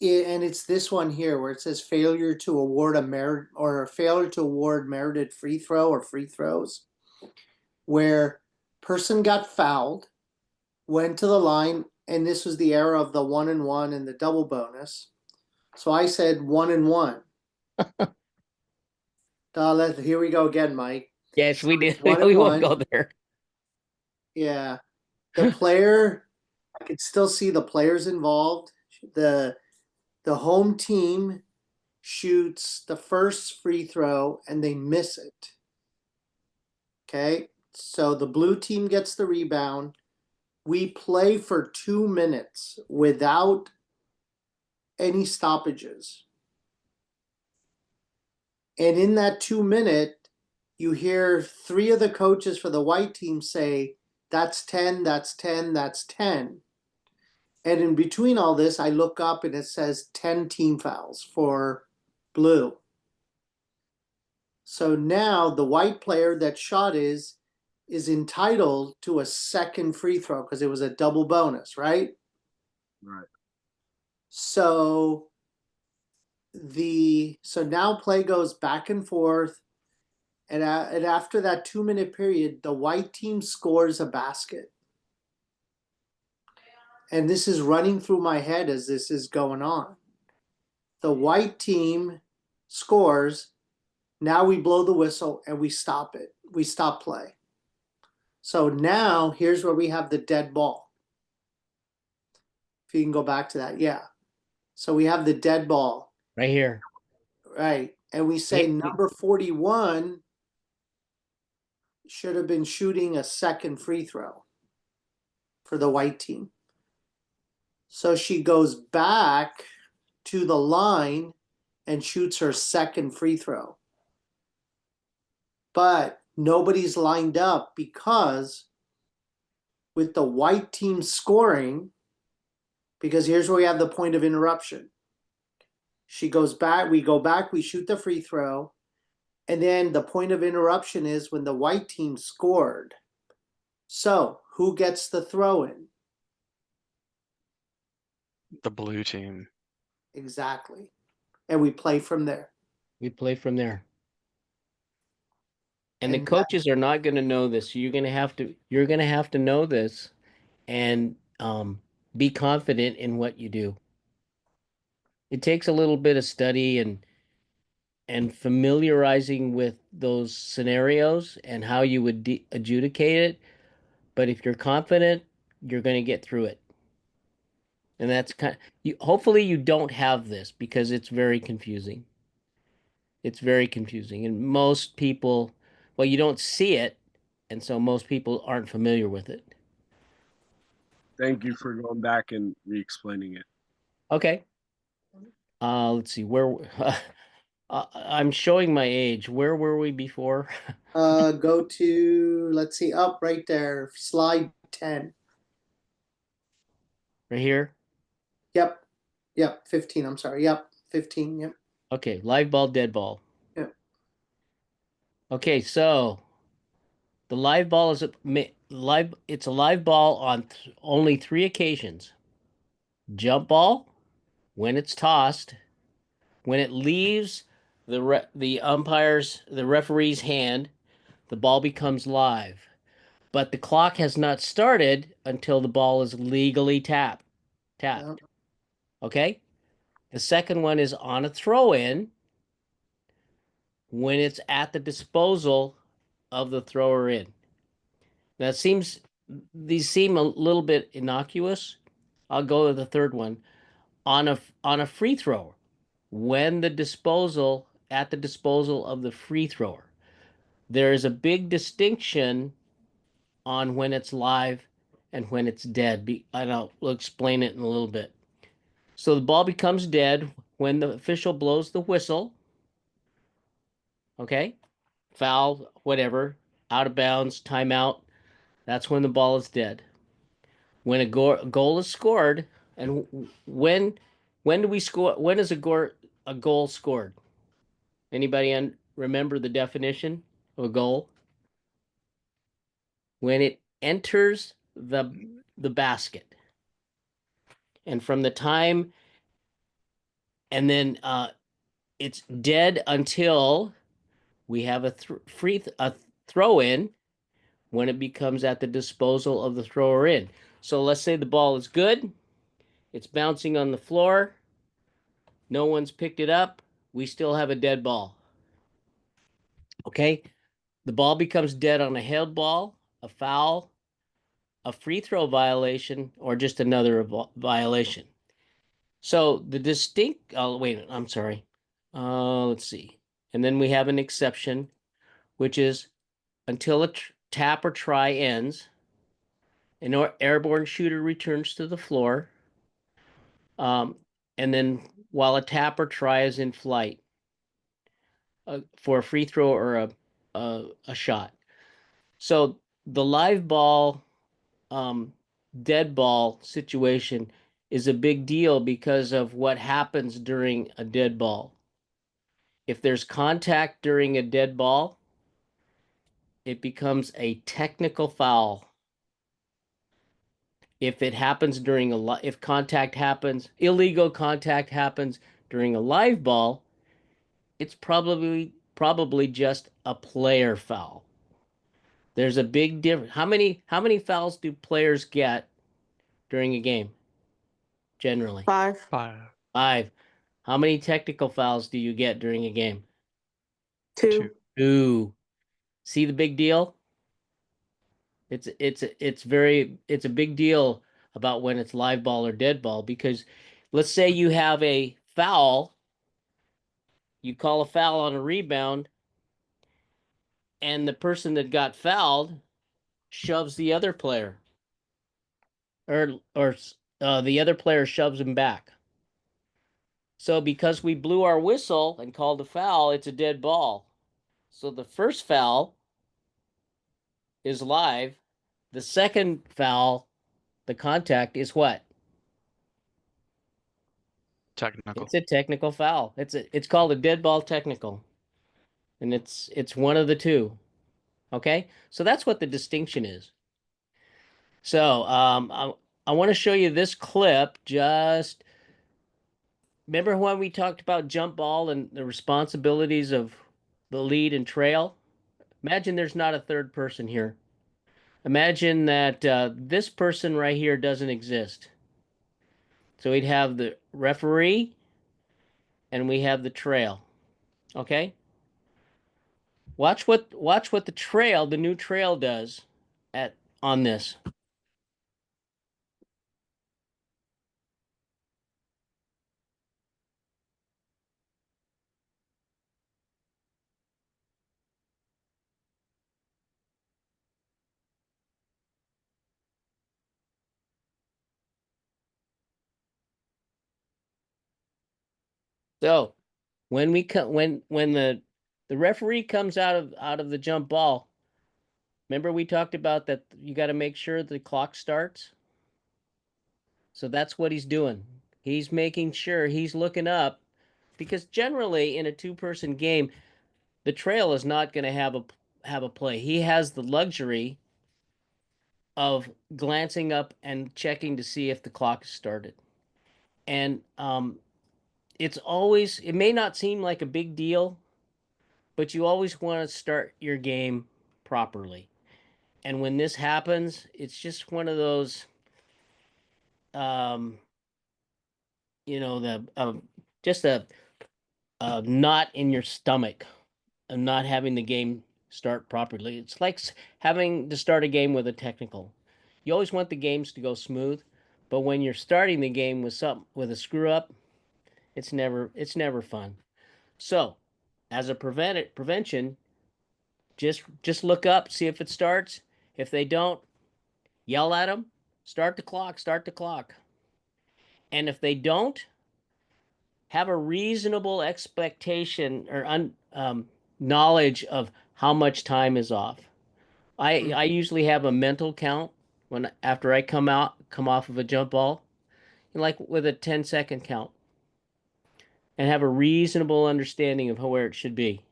and it's this one here where it says failure to award a merit or failure to award merited free throw or free throws, where person got fouled, went to the line, and this was the era of the 1-and-1 and the double bonus. So I said 1-and-1. Here we go again, Mike. Yes, we did. One and We won't one. go there. Yeah. The player, I could still see the players involved. The home team shoots the first free throw and they miss it. Okay. So the blue team gets the rebound. We play for 2 minutes without any stoppages. And in that 2 minute, you hear 3 of the coaches for the white team say, that's 10, that's 10, that's 10. And in between all this, I look up and it says 10 team fouls for blue. So now the white player that shot is is entitled to a second free throw because it was a double bonus, right? Right. So now play goes back and forth, and after that 2-minute period, the white team scores a basket. And this is running through my head as this is going on. The white team scores. Now we blow the whistle and we stop it. We stop play. So now here's where we have the dead ball. If you can go back to that. Yeah. So we have the dead ball. Right here. Right. And we say Yeah. number 41 should have been shooting a second free throw for the white team. So she goes back to the line and shoots her second free throw. But nobody's lined up because with the white team scoring, because here's where we have the point of interruption. She goes back, we go back, we shoot the free throw. And then the point of interruption is when the white team scored. So who gets the throw in? The blue team. Exactly. And we play from there. We play from there. And the And coaches are not going to know this. You're going to have to know this and be confident in what you do. It takes a little bit of study and familiarizing with those scenarios and how you would adjudicate it. But if you're confident, you're going to get through it. And that's hopefully you don't have this because it's very confusing. It's very confusing. And most people, well, you don't see it. And so most people aren't familiar with it. Thank you for going back and re-explaining it. Okay. Let's see where I'm showing my age. Where were we before? go to, let's see, up right there, slide 10. Right here. Yep. Yep. 15. I'm sorry. Yep. 15. Yep. Okay. Live ball, dead ball. Yep. Okay. So the live ball is it's a live ball on only 3 occasions. Jump ball, when it's tossed, when it leaves the referee's hand, the ball becomes live. But the clock has not started until the ball is legally tapped. Yep. Okay? The second one is on a throw-in when it's at the disposal of the thrower in. Now these seem a little bit innocuous. I'll go with the third one. On a free throw, when at the disposal of the free thrower. There is a big distinction on when it's live and when it's dead. I'll explain it in a little bit. So the ball becomes dead when the official blows the whistle. Okay? Foul, whatever, out of bounds, timeout. That's when the ball is dead. When a goal is scored, and when do we score? When is a goal scored? Anybody remember the definition of a goal? When it enters the basket. And from the time, and then it's dead until we have a throw in when it becomes at the disposal of the thrower in. So let's say the ball is good, it's bouncing on the floor, no one's picked it up, we still have a dead ball. Okay, the ball becomes dead on a held ball, a foul, a free throw violation, or just another violation. So the distinct, wait, I'm sorry. Let's see. And then we have an exception, which is until a tap or try ends, an airborne shooter returns to the floor. And then while a tap or try is in flight for a free throw or a shot. So the live ball, dead ball situation is a big deal because of what happens during a dead ball. If there's contact during a dead ball, it becomes a technical foul. If it happens during if contact happens, illegal contact happens during a live ball, it's probably just a player foul. There's a big difference. How many fouls do players get during a game? Generally, 5. 5, 5. How many technical fouls do you get during a game? 2. 2. 2. See the big deal? It's a big deal about when it's live ball or dead ball, because let's say you have a foul, you call a foul on a rebound, and the person that got fouled shoves the other player, or the other player shoves him back. So because we blew our whistle and called a foul, it's a dead ball. So the first foul is live. The second foul, the contact, is what? Technical. It's a technical foul. It's called a dead ball technical. And it's one of the two. Okay? So that's what the distinction is. So I want to show you this clip. Just remember when we talked about jump ball and the responsibilities of the lead and trail? Imagine there's not a third person here. Imagine that this person right here doesn't exist. So we'd have the referee and we have the trail. Okay? Watch what the new trail does on this. So when the referee comes out of the jump ball, remember we talked about that you got to make sure the clock starts? So that's what he's doing. He's making sure he's looking up, because generally in a two-person game, the trail is not going to have a play. He has the luxury of glancing up and checking to see if the clock is started. And it may not seem like a big deal, but you always want to start your game properly. And when this happens, it's just one of those, just a knot in your stomach of not having the game start properly. It's like having to start a game with a technical. You always want the games to go smooth, but when you're starting the game with a screw up, it's never fun. So, as a prevention, just look up, see if it starts. If they don't, yell at them, start the clock. And if they don't, have a reasonable expectation or knowledge of how much time is off. I usually have a mental count after I come off of a jump ball, like with a 10-second count, and have a reasonable understanding of where it should be.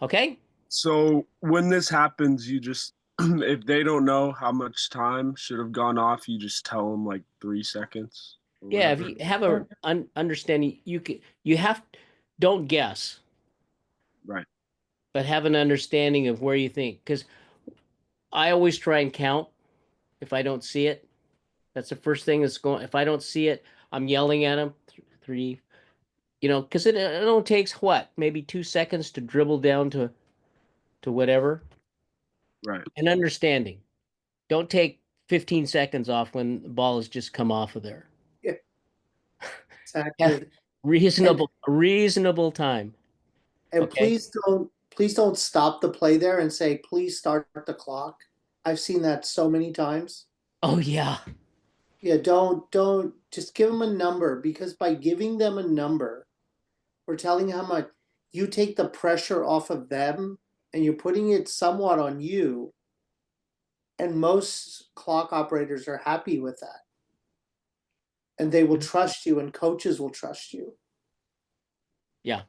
Okay? So when this happens, you just if they don't know how much time should have gone off, you just tell them like 3 seconds. Or Yeah, if whatever. you have a understanding, don't guess, Right. but have an understanding of where you think. Because I always try and count if I don't see it. That's the first thing that's going. If I don't see it, I'm yelling at them. 3, because it only takes maybe 2 seconds to dribble down to whatever. Right. And understanding. Don't take 15 seconds off when the ball has just come off of there. Exactly. Reasonable time. And Okay. please don't stop the play there and say, please start the clock. I've seen that so many times. Oh yeah. Yeah, don't just give them a number, because by giving them a number, we're telling how much you take the pressure off of them and you're putting it somewhat on you. And most clock operators are happy with that. And they will trust you, and coaches will trust you. Yeah.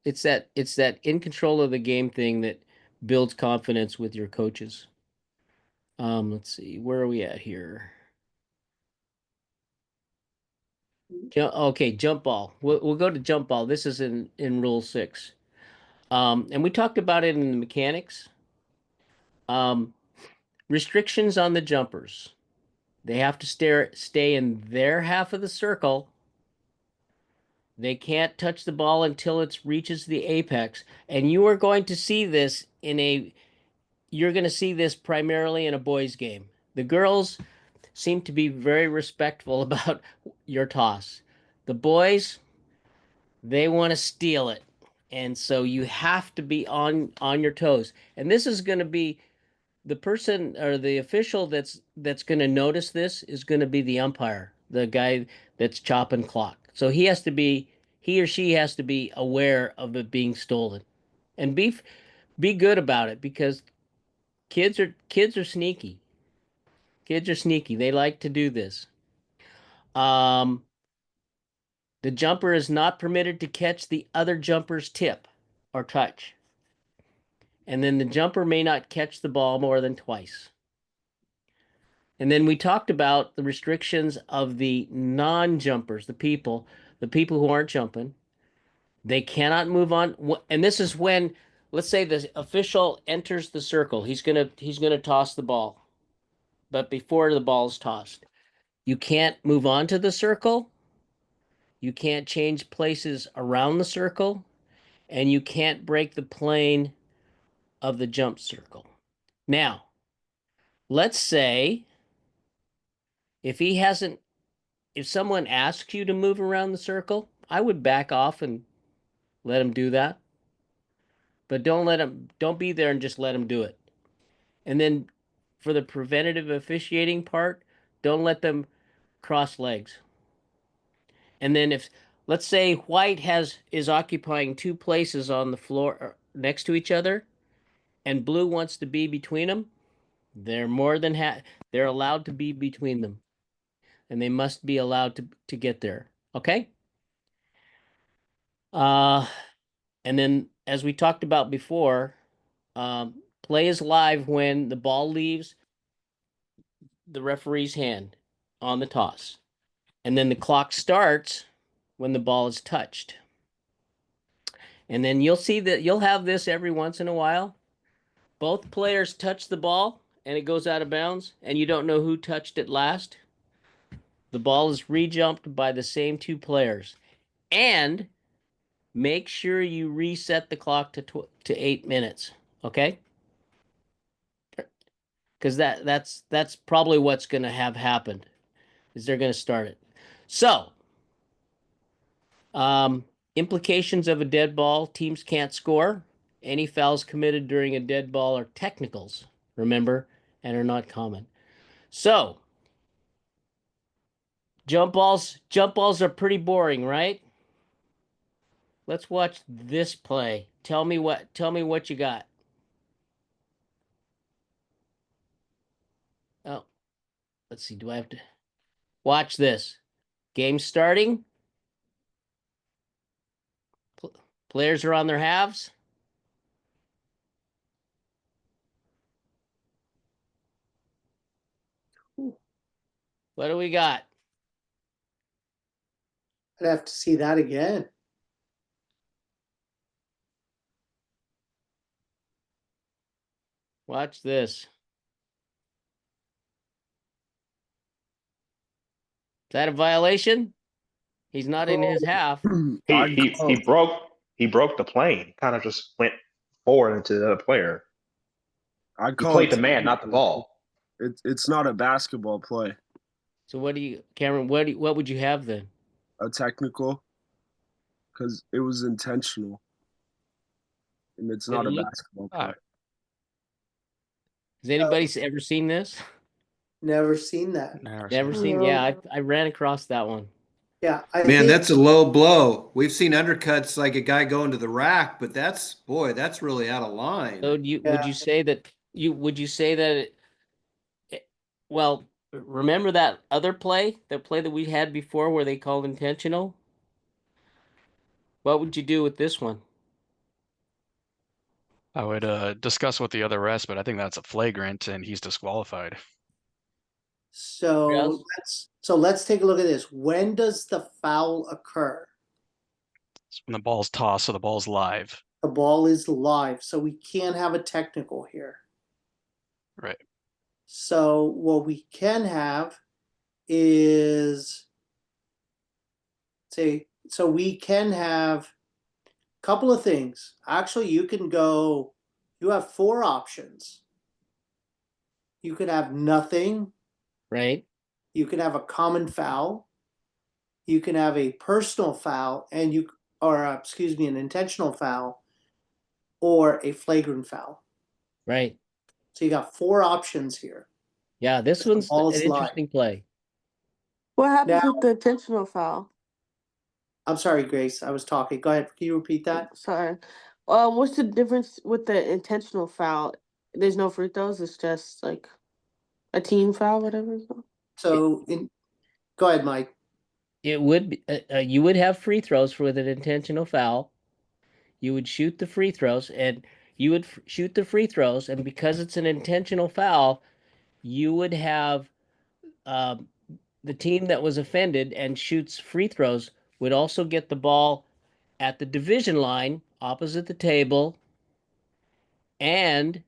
It's that in control of the game thing that builds confidence with your coaches. Let's see, where are we at here? Okay, jump ball. We'll go to jump ball. This is in Rule 6. And we talked about it in the mechanics. Restrictions on the jumpers. They have to stay in their half of the circle. They can't touch the ball until it reaches the apex. And you are going to see this you're going to see this primarily in a boys' game. The girls seem to be very respectful about your toss. The boys, they want to steal it. And so you have to be on your toes. And this is going to be the person or the official that's going to notice this is going to be the umpire, the guy that's chopping clock. So he or she has to be aware of it being stolen, and be good about it, because kids are sneaky. Kids are sneaky. They like to do this. The jumper is not permitted to catch the other jumper's tip or touch. And then the jumper may not catch the ball more than twice. And then we talked about the restrictions of the non-jumpers, the people who aren't jumping. They cannot move on. And this is when, let's say the official enters the circle. He's gonna toss the ball. But before the ball is tossed, you can't move on to the circle. You can't change places around the circle, and you can't break the plane of the jump circle. Now, let's say if someone asks you to move around the circle, I would back off and let him do that. But don't be there and just let him do it. And then for the preventative officiating part, don't let them cross legs. And then let's say white is occupying two places on the floor next to each other, and blue wants to be between them, they're they're allowed to be between them, and they must be allowed to get there. Okay? And then as we talked about before, play is live when the ball leaves the referee's hand on the toss. And then the clock starts when the ball is touched. And then you'll have this every once in a while. Both players touch the ball and it goes out of bounds, and you don't know who touched it last. The ball is rejumped by the same two players. And make sure you reset the clock to 8 minutes, okay? Because that's probably what's going to have happened, is they're going to start it. So, implications of a dead ball: teams can't score. Any fouls committed during a dead ball are technicals, remember, and are not common. So, jump balls are pretty boring, right? Let's watch this play. Tell me what you got. Oh, let's see. Do I have to watch this? Game starting. Players are on their halves. What do we got? I'd have to see that again. Watch this. Is that a violation? He's not in his half. He broke the plane. Kind of just went forward into the other player. I He call played it the man, not the ball. It's not a basketball play. So Cameron, what would you have then? A technical, because it was intentional, and it's not a basketball play. Has anybody ever seen this? Never seen that. Never seen? Yeah, I ran across that one. Yeah, Man, that's a low blow. We've seen undercuts like a guy going to the rack, but that's really out of line. So would you say that well, remember that other play, the play that we had before where they called intentional? What would you do with this one? I would discuss with the other refs, but I think that's a flagrant and he's disqualified. So let's take a look at this. When does the foul occur? It's when the ball's tossed, so the ball's live. The ball is live, so we can't have a technical here. Right. So what we can have is so we can have a couple of things. Actually, you have 4 options. You could have nothing. Right? You can have a common foul. You can have a personal foul, and an intentional foul, or a flagrant foul. Right. So you got 4 options here. Yeah, this The one's an ball's live. interesting play. What happens Now- with the intentional foul? I'm sorry, Grace. I was talking. Go ahead. Can you repeat that? Sorry. What's the difference with the intentional foul? There's no free throws. It's just like a team foul, whatever it's called. So, go ahead, Mike. It would be, you would have free throws with an intentional foul. You would shoot the free throws, and you would shoot the free throws, and because it's an intentional foul, you would have the team that was offended and shoots free throws would also get the ball at the division line opposite the table, and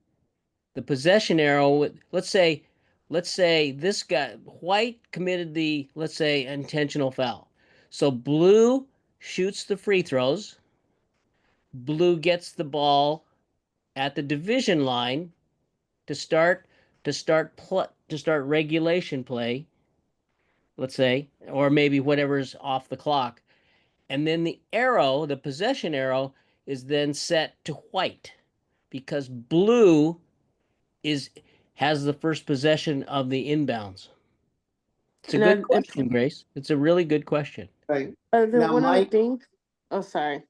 the possession arrow would, let's say this guy White committed the, let's say, intentional foul. So blue shoots the free throws. Blue gets the ball at the division line to start regulation play, let's say, or maybe whatever's off the clock. And then the possession arrow is then set to White because blue has the first possession of the inbounds. It's a And good then question, Grace. It's a really good question. Right. Then Now, one other Mike- thing. Oh, sorry.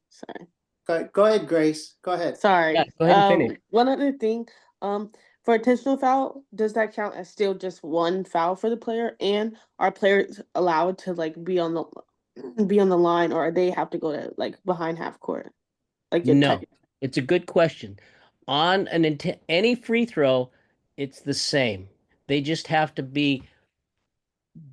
Go ahead, Grace. Go ahead. Sorry. Yeah, go ahead and finish. One other thing. For intentional foul, does that count as still just one foul for the player? And are players allowed to like be on the line, or they have to go to like behind half court? Like get No, tight? it's a good question. On any free throw, it's the same. They just have to be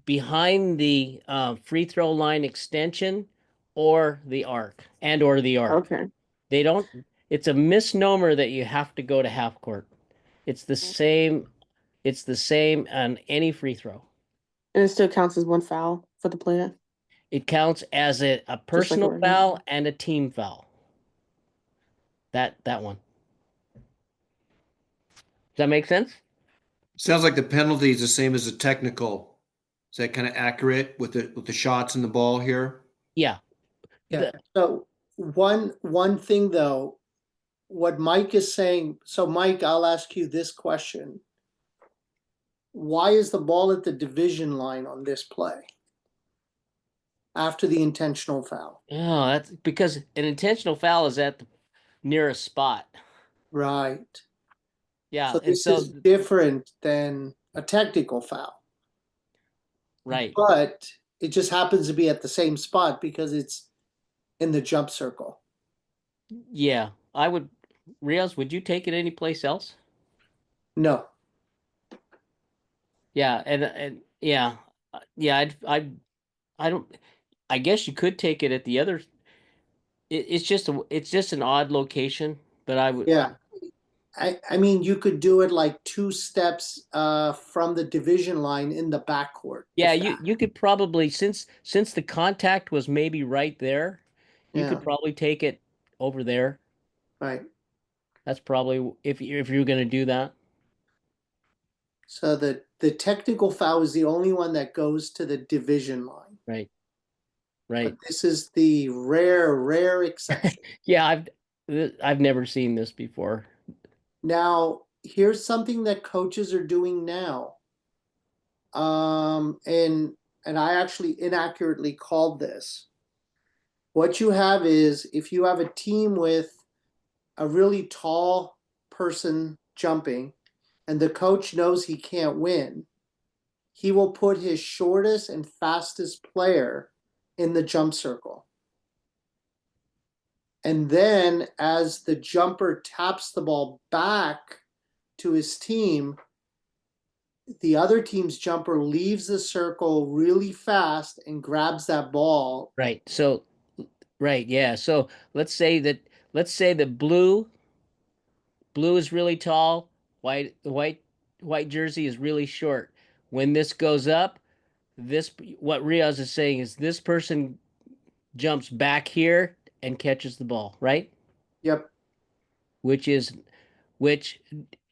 behind the free throw line extension or the arc. Okay. They don't. It's a misnomer that you have to go to half court. It's the same. It's the same on any free throw. And it still counts as one foul for the player. It counts as a personal regular. foul and a team foul. That one. Does that make sense? Sounds like the penalty is the same as the technical. Is that kind of accurate with the shots and the ball here? Yeah. Yeah. So one thing though, what Mike is saying. So Mike, I'll ask you this question. Why is the ball at the division line on this play? After the intentional foul. Oh, that's because an intentional foul is at the nearest spot. Right. Yeah, So and this so is different than a technical foul. right. But it just happens to be at the same spot because it's in the jump circle. Yeah, I would. Rios, would you take it anyplace else? No. Yeah, and yeah, yeah. I don't. I guess you could take it at the other. It's just an odd location, but I would. Yeah. I mean, you could do it like 2 steps from the division line in the backcourt. Yeah, if you that. you could probably, since the contact was maybe right there, you could Yeah. probably take it over there. Right. That's probably if you're going to do that. So the technical foul is the only one that goes to the division line. Right. Right. But this is the rare exception. Yeah, I've never seen this before. Now, here's something that coaches are doing now. And I actually inaccurately called this. What you have is if you have a team with a really tall person jumping and the coach knows he can't win, he will put his shortest and fastest player in the jump circle. And then as the jumper taps the ball back to his team, the other team's jumper leaves the circle really fast and grabs that ball. Right. So, right. Yeah. So let's say that blue is really tall. White jersey is really short. When this goes up, what Riaz is saying is this person jumps back here and catches the ball, right? Yep. Which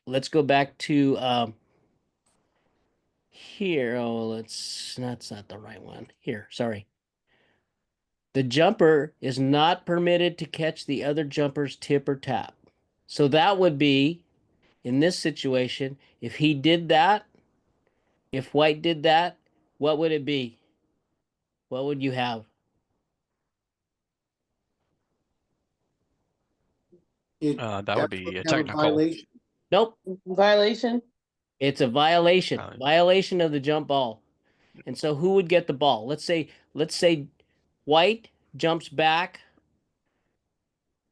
let's go back to here. Oh, that's not the right one. Here, sorry. The jumper is not permitted to catch the other jumper's tip or tap. So that would be, in this situation, if he did that, if White did that, what would it be? What would you have? You That would be definitely a have technical. violation. Nope. Violation. It's a violation. Violation. Violation of the jump ball. And so who would get the ball? Let's say White jumps back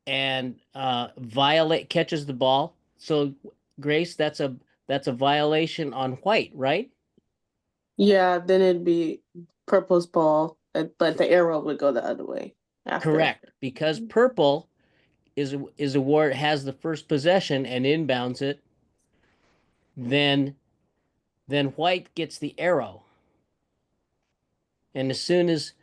and catches the ball. So Grace, that's a violation on White, right? Yeah, then it'd be purple's ball, but the arrow would go the other way after. Correct. Because purple is has the first possession and inbounds it, then White gets the arrow. And as soon as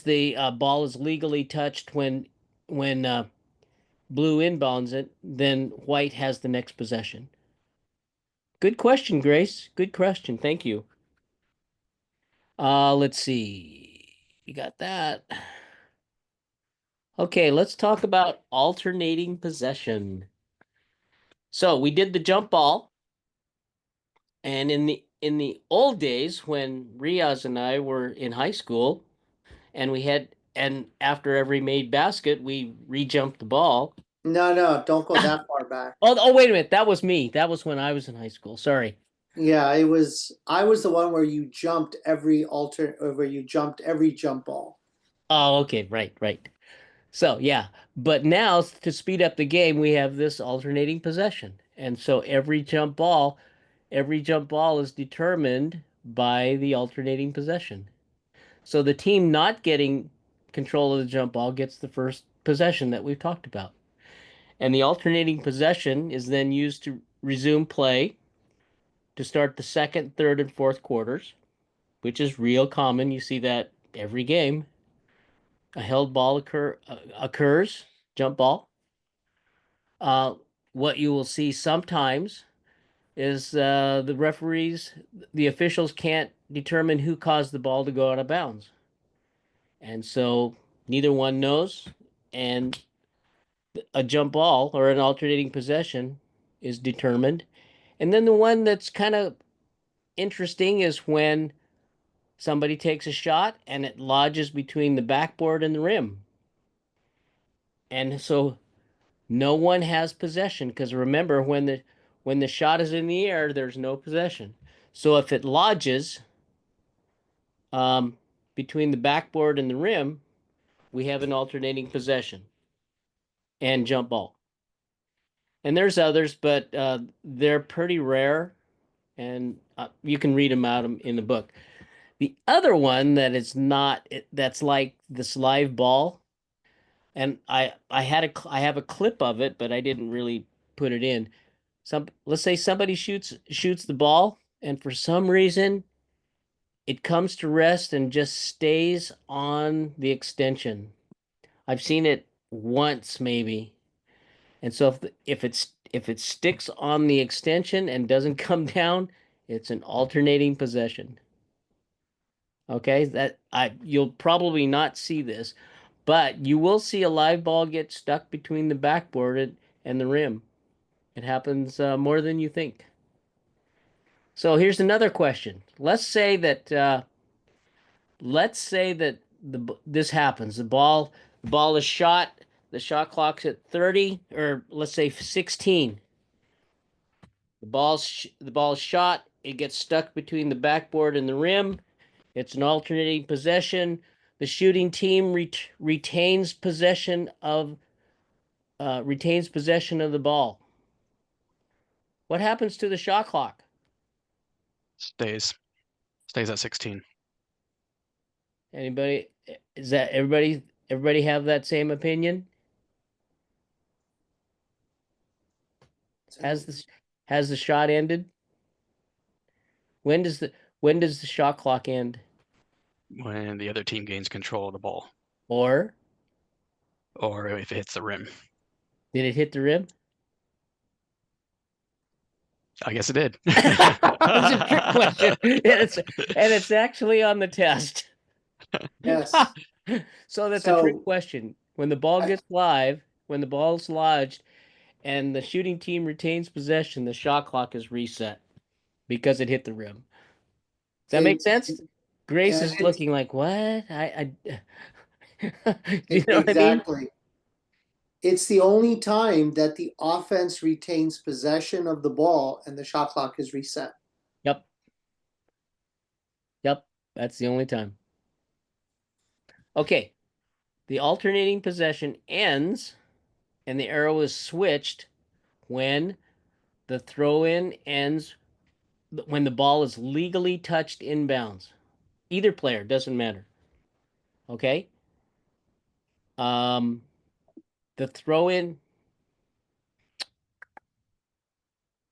the ball is legally touched when blue inbounds it, then White has the next possession. Good question, Grace. Good question. Thank you. Let's see. You got that. Okay, let's talk about alternating possession. So we did the jump ball. And in the old days when Riaz and I were in high school and after every made basket, we re-jumped the ball. No, don't go that far back. Oh, wait a minute. That was me. That was when I was in high school. Sorry. Yeah, I was the one where you jumped every jump ball. Oh, okay. Right. So, yeah. But now to speed up the game, we have this alternating possession. And so every jump ball is determined by the alternating possession. So the team not getting control of the jump ball gets the first possession that we've talked about. And the alternating possession is then used to resume play to start the second, third, and fourth quarters, which is real common. You see that every game. A held ball occurs, jump ball. What you will see sometimes is the officials can't determine who caused the ball to go out of bounds. And so neither one knows, and a jump ball or an alternating possession is determined. And then the one that's kind of interesting is when somebody takes a shot and it lodges between the backboard and the rim. And so no one has possession because remember when the shot is in the air, there's no possession. So if it lodges between the backboard and the rim, we have an alternating possession and jump ball. And there's others, but they're pretty rare, and you can read them out in the book. The other one that is not that's like this live ball, and I have a clip of it, but I didn't really put it in. Let's say somebody shoots the ball, and for some reason it comes to rest and just stays on the extension. I've seen it once maybe. And so if it sticks on the extension and doesn't come down, it's an alternating possession. Okay, you'll probably not see this, but you will see a live ball get stuck between the backboard and the rim. It happens more than you think. So here's another question. Let's say that this happens. The ball is shot. The shot clock's at 30, or let's say 16. The ball's shot. It gets stuck between the backboard and the rim. It's an alternating possession. The shooting team retains possession of retains possession of the ball, what happens to the shot clock? Stays at 16. Anybody? Is that everybody? Everybody have that same opinion? Has the shot ended? When does the shot clock end? When the other team gains control of the ball, Or or if it hits the rim. did it hit the rim? I guess it did. It's a trick question. And it's actually on the test. Yes. So that's a trick So- question. When the ball gets live, when the ball's lodged, and the shooting team retains possession, the shot clock is reset because it hit the rim. Does that make sense? Grace yeah, is it's- looking like, what? You know what I mean? Exactly. It's the only time that the offense retains possession of the ball and the shot clock is reset. Yep. Yep. That's the only time. Okay. The alternating possession ends and the arrow is switched when the throw in ends, when the ball is legally touched inbounds. Either player, doesn't matter. Okay. The throw in,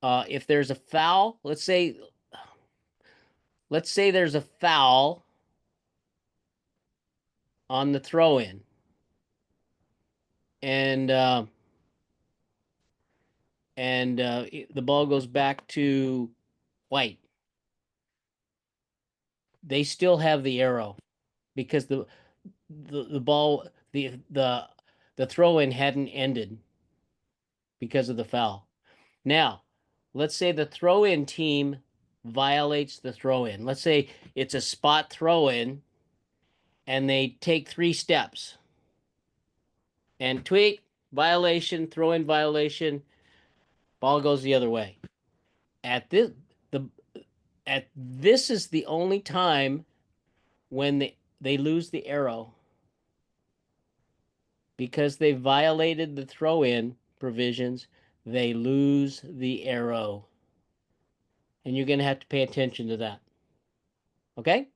if there's a foul, let's say there's a foul on the throw in, and the ball goes back to white. They still have the arrow because the ball the throw in hadn't ended because of the foul. Now, let's say the throw in team violates the throw in. Let's say it's a spot throw in and they take 3 steps. And tweak, violation, throw in violation, ball goes the other way. This is the only time when they lose the arrow because they violated the throw in provisions. They lose the arrow, and you're gonna have to pay attention to that. Okay?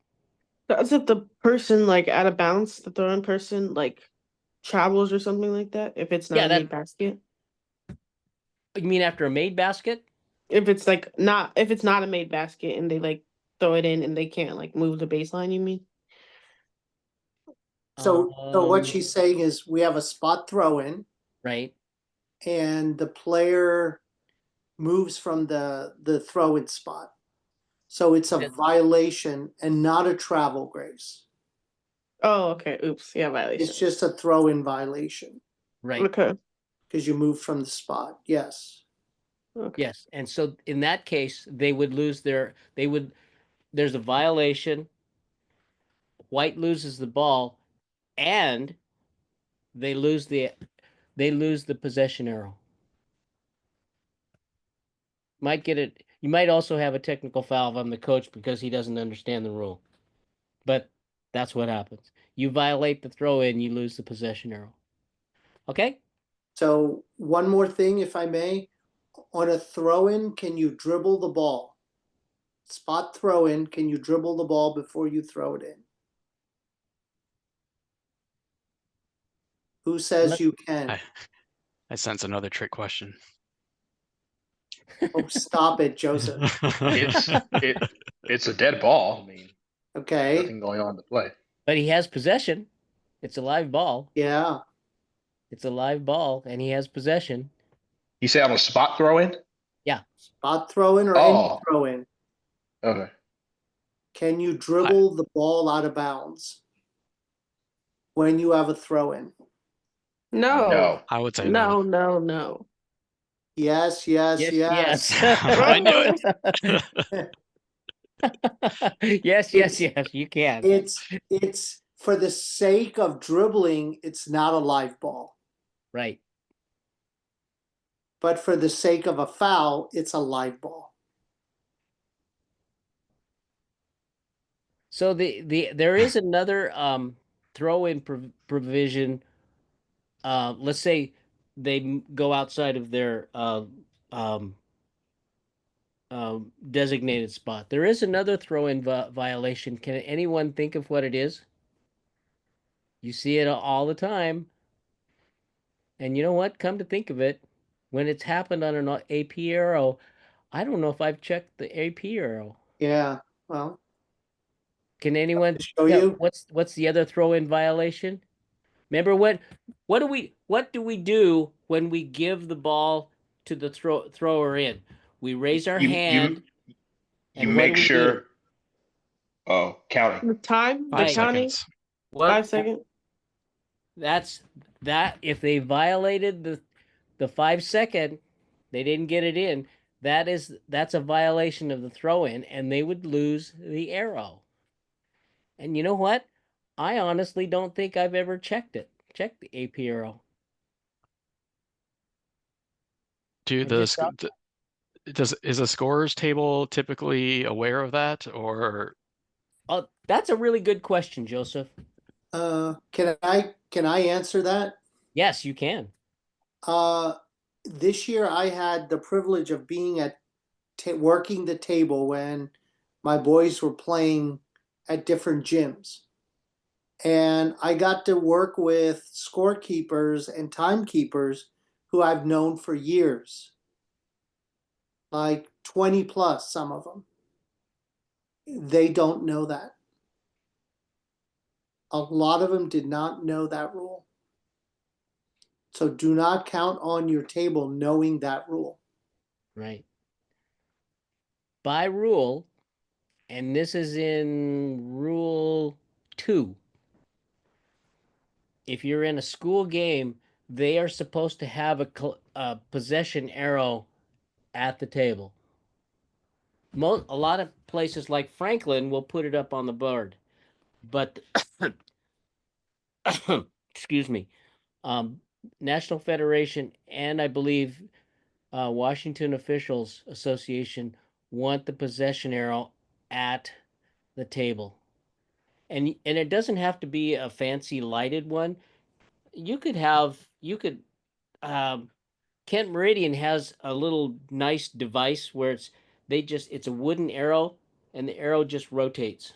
That's if the person like out of bounds, the throwing person like travels or something like that. If it's not Yeah, a that- made basket. You mean after a made basket? If it's like not if it's not a made basket and they like throw it in and they can't like move the baseline, you mean? So what Um, she's saying is we have a spot throw in right. and the player moves from the throw in spot. So it's a Yeah. violation and not a travel, Grace. Oh, okay. Oops. Yeah, violation. It's just a throw in violation Right. Okay. because you moved from the spot. Yes. Okay. Yes. And so in that case, there's a violation. White loses the ball and they lose the possession arrow. Might get it. You might also have a technical foul if I'm the coach because he doesn't understand the rule. But that's what happens. You violate the throw in, you lose the possession arrow. Okay? So one more thing, if I may, on a throw in, can you dribble the ball? Spot throw in, can you dribble the ball before you throw it in? Who says you can? I sense another trick question. Oh, stop it, Joseph. It's a dead ball. I mean, Okay. nothing going on in the play. But he has possession. It's a live ball. Yeah. It's a live ball and he has possession. You say on a spot throw in? Spot throw in or Oh. any throw in. Okay. Can you dribble the ball out of bounds when you have a throw in? No. No. I would say No, no, no. Yes, yes, yes. I knew it. Yes, yes, yes, you can. It's for the sake of dribbling, it's not a live ball. Right. But for the sake of a foul, it's a live ball. So there is another throw in provision. Let's say go outside of their um, designated spot. There is another throw-in violation. Can anyone think of what it is? You see it all the time. And you know what? Come to think of it, when it's happened on an AP arrow, I don't know if I've checked the AP arrow. Yeah, well, Can anyone show you. what's the other throw-in violation? Remember what do we do when we give the ball to the thrower in? We raise our You hand you and what do make we do? sure. Oh, counting. The time, the 5 Right. counting, seconds. What 5 seconds. that's that if they violated the 5 second, they didn't get it in. That's a violation of the throw in, and they would lose the arrow. And you know what? I honestly don't think I've ever checked the AP arrow. Do I the just thought- is the scorers table typically aware of that, or Oh, that's a really good question, Joseph. Can I answer that? Yes, you can. This year I had the privilege of being at working the table when my boys were playing at different gyms. And I got to work with scorekeepers and timekeepers who I've known for years, like 20 plus, some of them. They don't know that. A lot of them did not know that rule. So do not count on your table knowing that rule. Right. By rule, and this is in Rule 2, if you're in a school game, they are supposed to have a possession arrow at the table. A lot of places like Franklin will put it up on the board, but excuse me, National Federation and I believe Washington Officials Association want the possession arrow at the table. And it doesn't have to be a fancy lighted one. You could Kent Meridian has a little nice device where it's a wooden arrow and the arrow just rotates.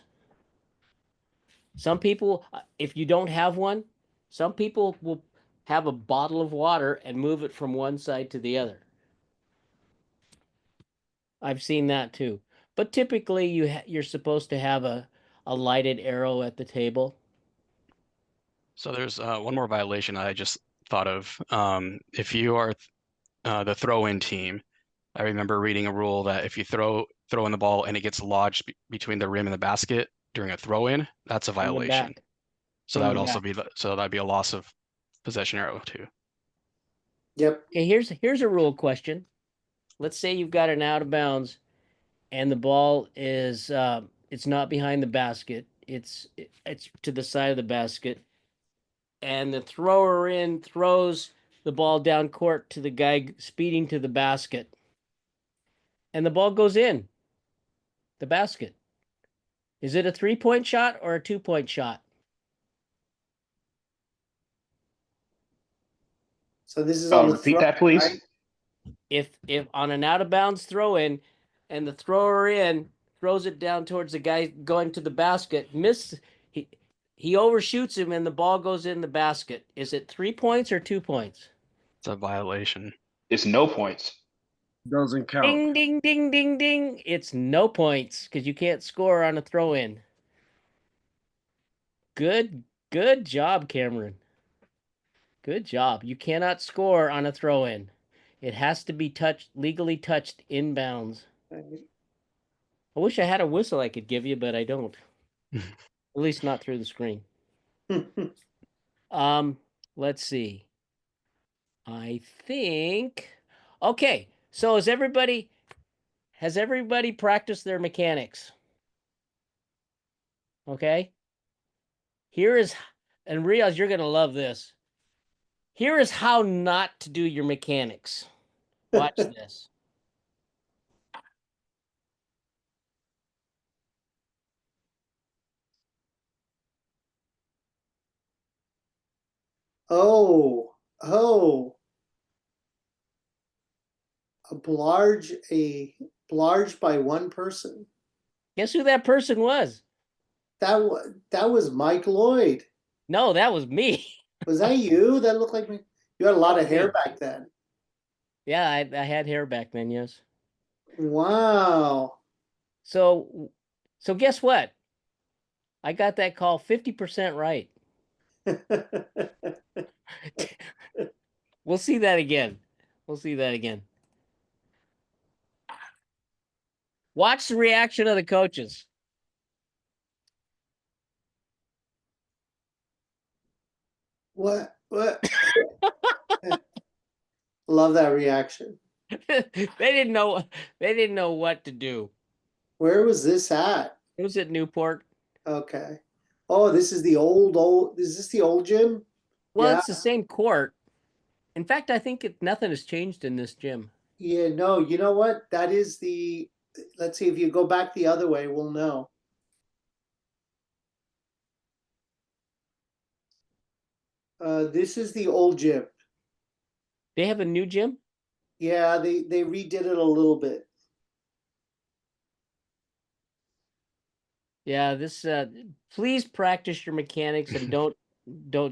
Some people, if you don't have one, some people will have a bottle of water and move it from one side to the other. I've seen that too. But typically you're supposed to have a lighted arrow at the table. so there's one more violation I just thought of. If you are the throw-in team, I remember reading a rule that if you throw in the ball and it gets lodged between the rim and the basket during a throw-in, that's a From the violation. back. So From that the would also back. so that'd be a loss of possession arrow too. Yep. Okay, here's a rule question. Let's say you've got an out of bounds and the ball is it's not behind the basket. It's to the side of the basket. And the thrower in throws the ball down court to the guy speeding to the basket. And the ball goes in the basket. Is it a 3-point shot or a 2-point shot? So this is on the Repeat throw, that, please. right? If on an out of bounds throw in and the thrower in throws it down towards the guy going to the basket, he overshoots him and the ball goes in the basket. Is it 3 points or 2 points? It's a violation. It's no points. Doesn't count. Ding ding ding ding ding. It's no points because you can't score on a throw in. Good job, Cameron. Good job. You cannot score on a throw in. It has to be legally touched inbounds. I wish I had a whistle I could give you, but I don't. At least not through the screen. Let's see. I think okay. So has everybody practiced their mechanics? Okay. And Riaz, you're gonna love this. Here is how not to do your mechanics. Watch this. Oh, A blarge by one person. Guess who that person was? That was Mike Lloyd. No, that was me. Was that you? That looked like me. You had a lot That of was hair me. back then. Yeah, I had hair back then, yes. Wow. So guess what? I got that call 50% right. We'll see that again. We'll see that again. Watch the reaction of the coaches. What? Love that reaction. They didn't know what to do. Where was this at? It was at Newport. Okay. Oh, this is the old. Is this the old gym? Well, Yeah. it's the same court. In fact, I think nothing has changed in this gym. Yeah, no, you know what? That is the, let's see, if you go back the other way, we'll know. This is the old gym. They have a new gym? Yeah, they redid it a little bit. Yeah, this please practice your mechanics and don't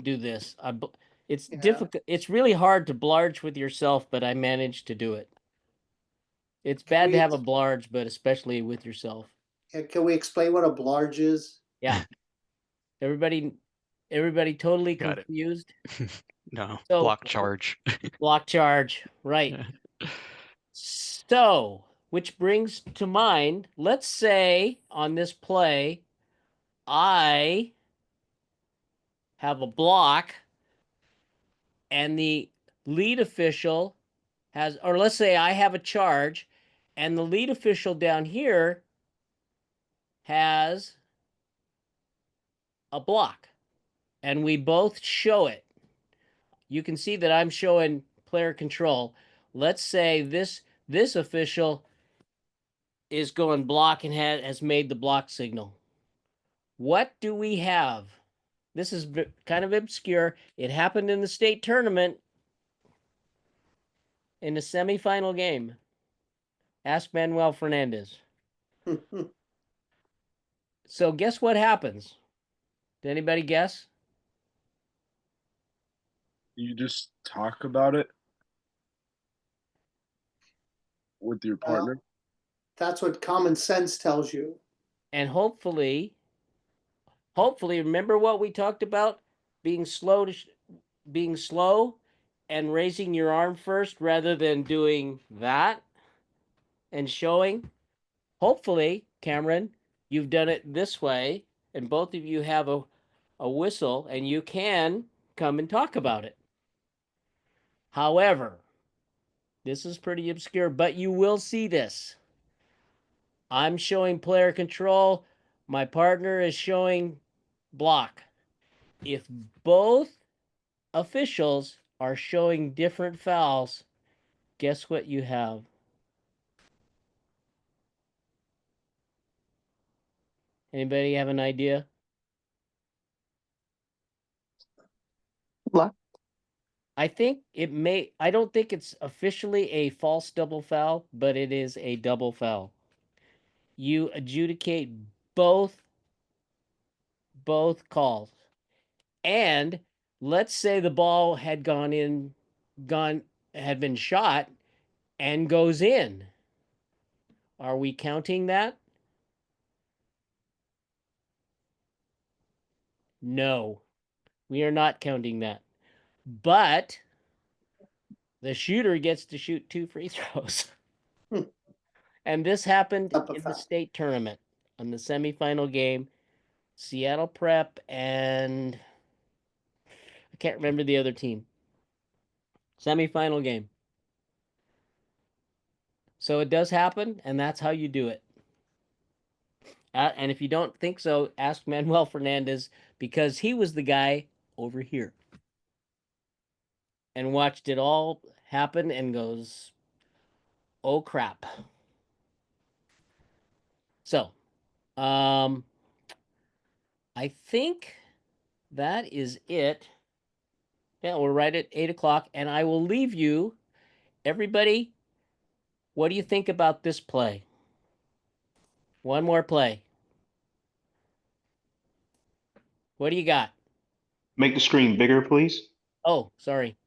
do this. It's Yeah. difficult. It's really hard to blarge with yourself, but I managed to do it. It's bad to we- have a blarge, but especially with yourself. Yeah, can we explain what a blarge is? Yeah. Everybody totally Got it. confused. No, So- block charge. Block charge, right. So, which brings to mind, let's say on this play, I have a block and the lead official has, or let's say I have a charge and the lead official down here has a block and we both show it. You can see that I'm showing player control. Let's say this official is going block and has made the block signal. What do we have? This is kind of obscure. It happened in the state tournament in the semifinal game. Ask Manuel Fernandez. So guess what happens? Did anybody guess? You just talk about it with your partner. That's what common sense tells you. And hopefully, remember what we talked about? Being slow and raising your arm first rather than doing that and showing. Hopefully, Cameron, you've done it this way, and both of you have a whistle, and you can come and talk about it. However, this is pretty obscure, but you will see this. I'm showing player control. My partner is showing block. If both officials are showing different fouls, guess what you have? Anybody have an idea? Block. I don't think it's officially a false double foul, but it is a double foul. You adjudicate both calls. And let's say the ball had had been shot and goes in. Are we counting that? No, we are not counting that. But the shooter gets to shoot 2 free throws. And this happened Up a in the foul. state tournament on the semifinal game. Seattle Prep and I can't remember the other team. Semifinal game. So it does happen, and that's how you do it. And if you don't think so, ask Manuel Fernandez because he was the guy over here and watched it all happen and goes, "Oh crap." So, I think that is it. Yeah, we're right at 8 o'clock, and I will leave you, everybody. What do you think about this play? One more play. What do you got? Make the screen bigger, please. Oh, sorry.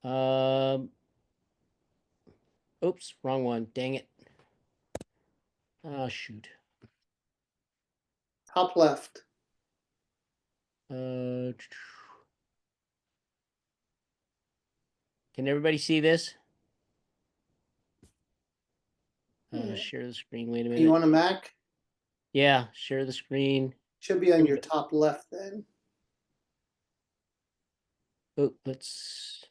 Oops, wrong one. Dang it. Oh, shoot. Top left. Can everybody see this? Yeah. Share the screen. Wait a You minute. want a Mac? Yeah, share the screen. Should be on your top left then. Oh, let's.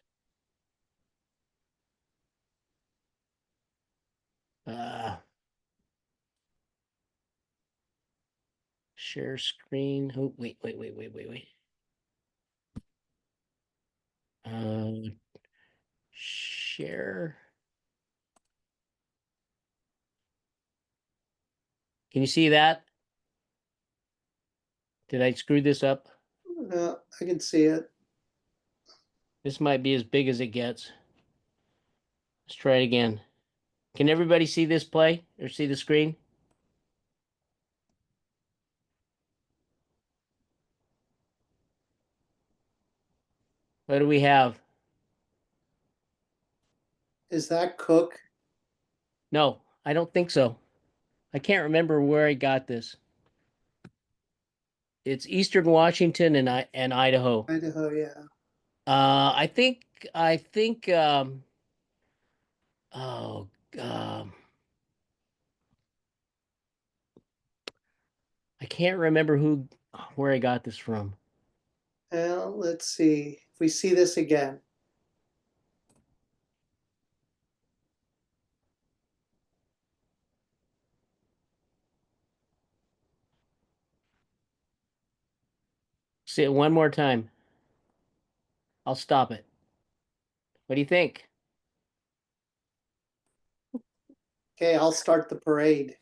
Share screen. Oh, wait. Share. Can you see that? Did I screw this up? I can see it. This might be as big as it gets. Let's try it again. Can everybody see this play or see the screen? What do we have? Is that Cook? No, I don't think so. I can't remember where I got this. It's Eastern Washington and Idaho. Idaho, yeah. I think oh I can't remember where I got this from. Well, let's see. If we see this again. See it one more time. I'll stop it. What do you think? Okay, I'll start the parade.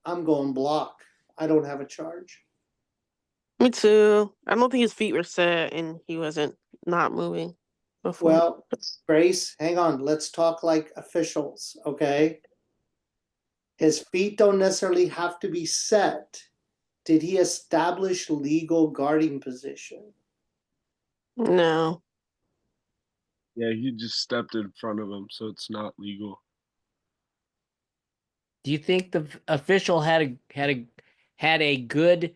I'm going block. I don't have a charge. Me too. I don't think his feet were set and he wasn't not moving before. Well, Grace, hang on. Let's talk like officials, okay? His feet don't necessarily have to be set. Did he establish legal guarding position? No. Yeah, he just stepped in front of him, so it's not legal. Do you think the official had a good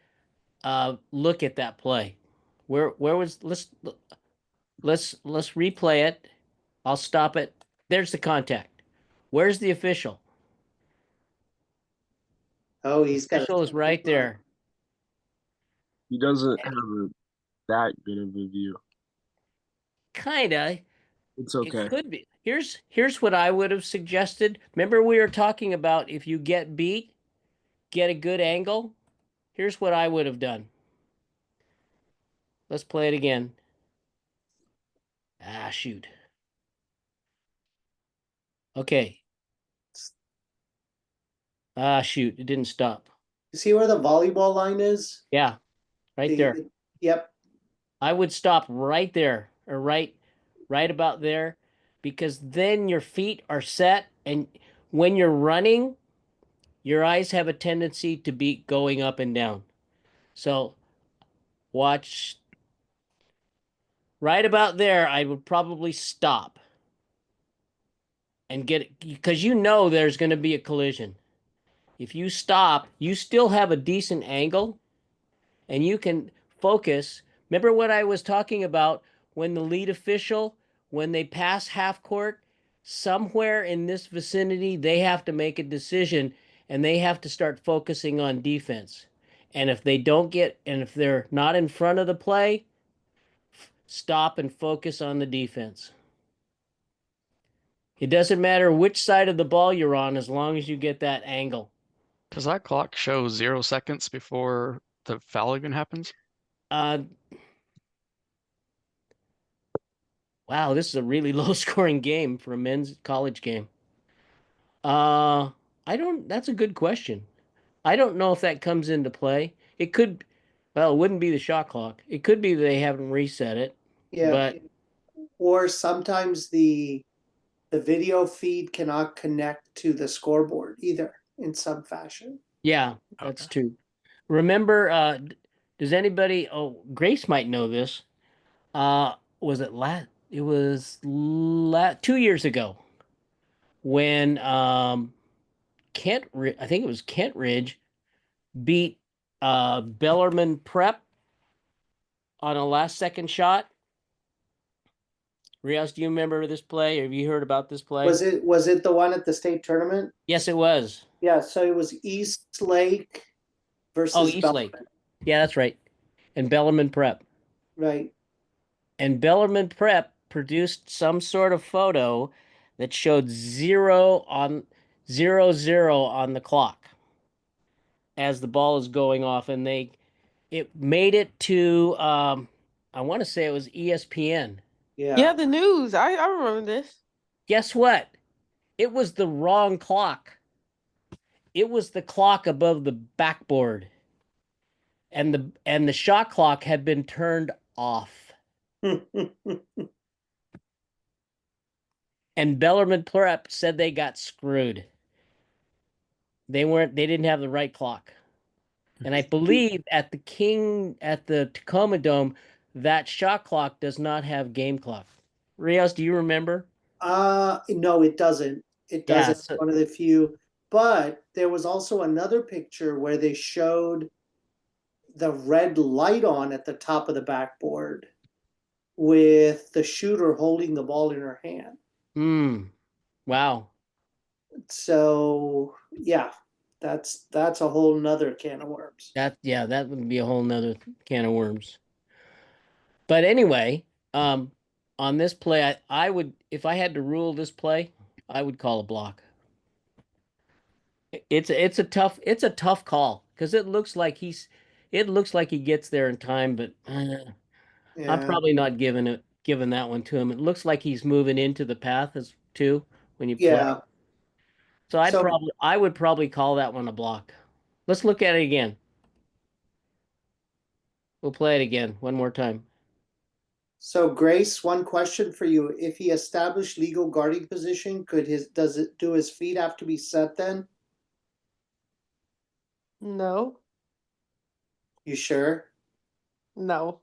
look at that play? Where was let's replay it. I'll stop it. There's the contact. Where's the official? Oh, he's got Official is right there. He doesn't have that good of a view. Kinda. It's okay. It could be. Here's what I would have suggested. Remember we were talking about if you get beat, get a good angle. Here's what I would have done. Let's play it again. Ah, shoot. Okay. Ah, shoot. It didn't stop. You see where the volleyball line is? Yeah, right there. Yep. I would stop right there or right about there because then your feet are set and when you're running, your eyes have a tendency to be going up and down. So watch right about there. I would probably stop and get it because you know there's going to be a collision. If you stop, you still have a decent angle and you can focus. Remember what I was talking about when the lead official, when they pass half court, somewhere in this vicinity, they have to make a decision and they have to start focusing on defense. And if if they're not in front of the play, stop and focus on the defense. It doesn't matter which side of the ball you're on as long as you get that angle. Does that clock show 0 seconds before the foul even happens? Wow, this is a really low scoring game for a men's college game. That's a good question. I don't know if that comes into play. It could, well, it wouldn't be the shot clock. It could be they haven't reset it. Yeah. But or sometimes the the video feed cannot connect to the scoreboard either in some fashion. Yeah, that's Okay. true. Remember, does anybody, oh, Grace might know this. Was it it was 2 years ago when I think it was Kent Ridge beat Bellarmine Prep on a last second shot. Rios, do you remember this play? Have you heard about this play? Was it the one at the state tournament? Yes, it was. Yeah, so it was East Lake versus Oh, East Lake. Bellarmine, Yeah, that's right. And Bellarmine Prep. right? And Bellarmine Prep produced some sort of photo that showed 0 on 0-0 on the clock as the ball is going off, and it made it to I want to say it was ESPN. Yeah, the news. I remember this. Guess what? It was the wrong clock. It was the clock above the backboard. And the shot clock had been turned off. And Bellarmine Prep said they got screwed. They didn't have the right clock. And I believe at the Tacoma Dome, that shot clock does not have game clock. Rios, do you remember? No, it doesn't. It Yeah, doesn't. so- One of the few. But there was also another picture where they showed the red light on at the top of the backboard with the shooter holding the ball in her hand. Wow. So yeah, that's a whole nother can of worms. That would be a whole nother can of worms. But anyway, on this play, I would, if I had to rule this play, I would call a block. It's a tough call because it looks like he gets there in time, but I'm Yeah. probably not giving that one to him. It looks like he's moving into the path as too when you play. Yeah. So I would probably call that one a block. Let's look at it again. We'll play it again one more time. So Grace, one question for you. If he established legal guarding position, do his feet have to be set then? No, You sure? no.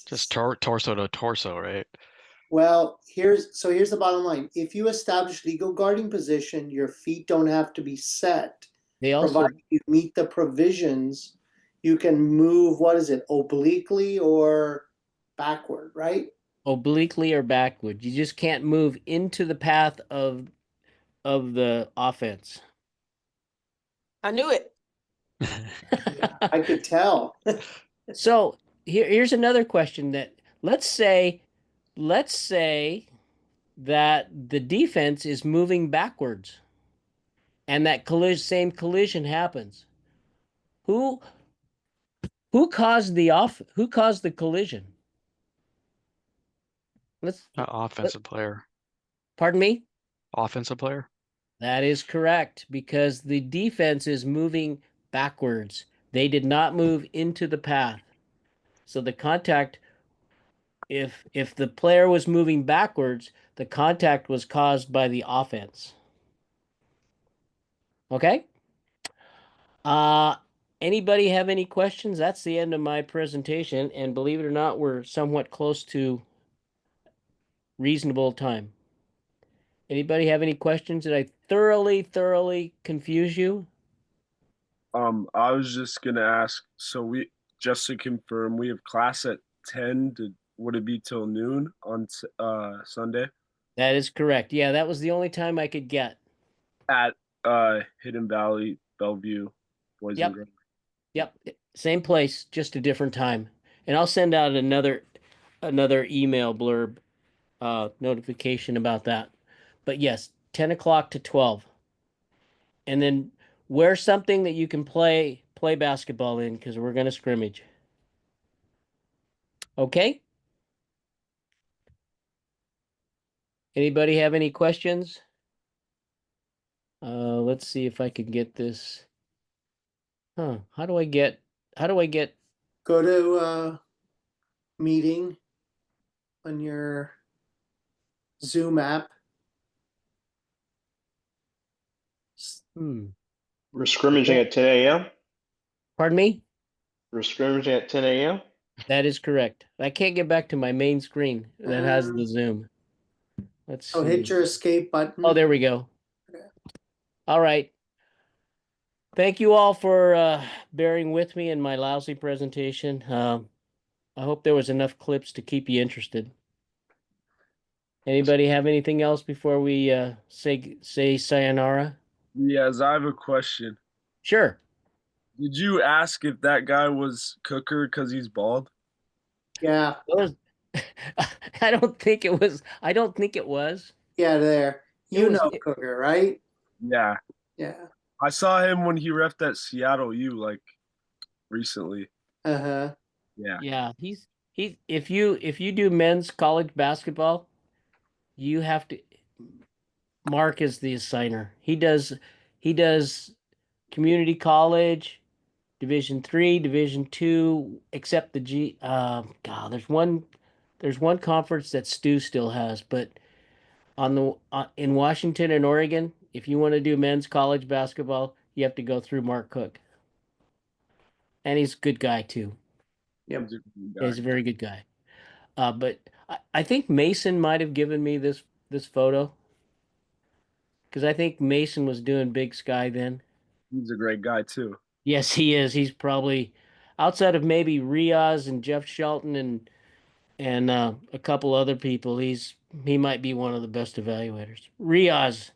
Just torso to torso, right? Well, here's the bottom line. If you establish legal guarding position, your feet don't have to be set. They also Provided you meet the provisions, you can move, what is it, obliquely or backward, right? obliquely or backward. You just can't move into the path of the offense. I knew it. I could tell. So here's another question that let's say that the defense is moving backwards and that same collision happens. Who caused the collision? Offensive player. Pardon me? Offensive player. That is correct because the defense is moving backwards. They did not move into the path. So the contact, if the player was moving backwards, the contact was caused by the offense. Okay? Anybody have any questions? That's the end of my presentation, and believe it or not, we're somewhat close to reasonable time. Anybody have any questions? Did I thoroughly confuse you? I was just gonna ask, so just to confirm, we have class at 10. Would it be till noon on Sunday? That is correct. Yeah, that was the only time I could get. At Hidden Valley, Bellevue, Boys and Girls. Yep. Same place, just a different time. And I'll send out another email blurb notification about that. But yes, 10 o'clock to 12. And then wear something that you can play basketball in because we're going to scrimmage. Okay? Anybody have any questions? Let's see if I can get this. How do I get Go to meeting on your Zoom app. We're scrimmaging at 10 a.m. Pardon me? We're scrimmaging at 10 a.m. That is correct. I can't get back to my main screen that has the Zoom. Let's So see. hit your escape button. Oh, there we go. Okay. All right. Thank you all for bearing with me in my lousy presentation. I hope there was enough clips to keep you interested. Anybody have anything else before we say sayonara? Yes, I have a question. Sure. Did you ask if that guy was Cooker because he's bald? Yeah, Well, I don't think it was. I don't think it was. yeah, there. It You was- know Cooker, right? Yeah. Yeah. I saw him when he reffed at Seattle U like recently. Uh-huh. Yeah. Yeah, he's if you do men's college basketball, you have to Mark is the assigner. He does community college, Division 3, Division 2, except the God, there's one conference that Stu still has, but on the in Washington and Oregon, if you want to do men's college basketball, you have to go through Mark Cook. And he's a good guy too. Yep. He's a good Yeah, guy. he's a very good guy. But I think Mason might have given me this photo because I think Mason was doing Big Sky then. He's a great guy too. Yes, he is. He's probably outside of maybe Riaz and Jeff Shelton and a couple other people. He might be one of the best evaluators. Riaz,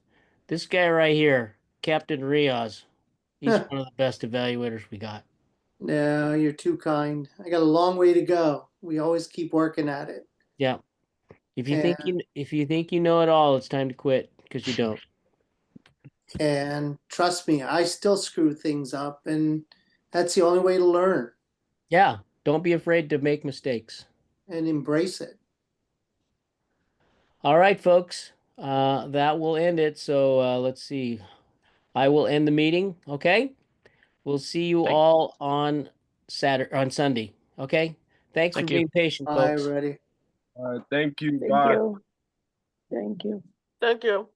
this guy right here, Captain Riaz, he's one of the best evaluators we got. No, you're too kind. I got a long way to go. We always keep working at it. Yeah. If you Yeah. think you know it all, it's time to quit because you don't. And trust me, I still screw things up, and that's the only way to learn Yeah, don't be afraid to make mistakes. and embrace it. All right, folks. That will end it. So let's see. I will end the meeting. Okay. We'll see you Thank- all on Sunday. Okay. Thanks Thank for you. being patient, Bye, folks. ready. All right. Thank you. Thank Bye. you. Thank you. Thank you.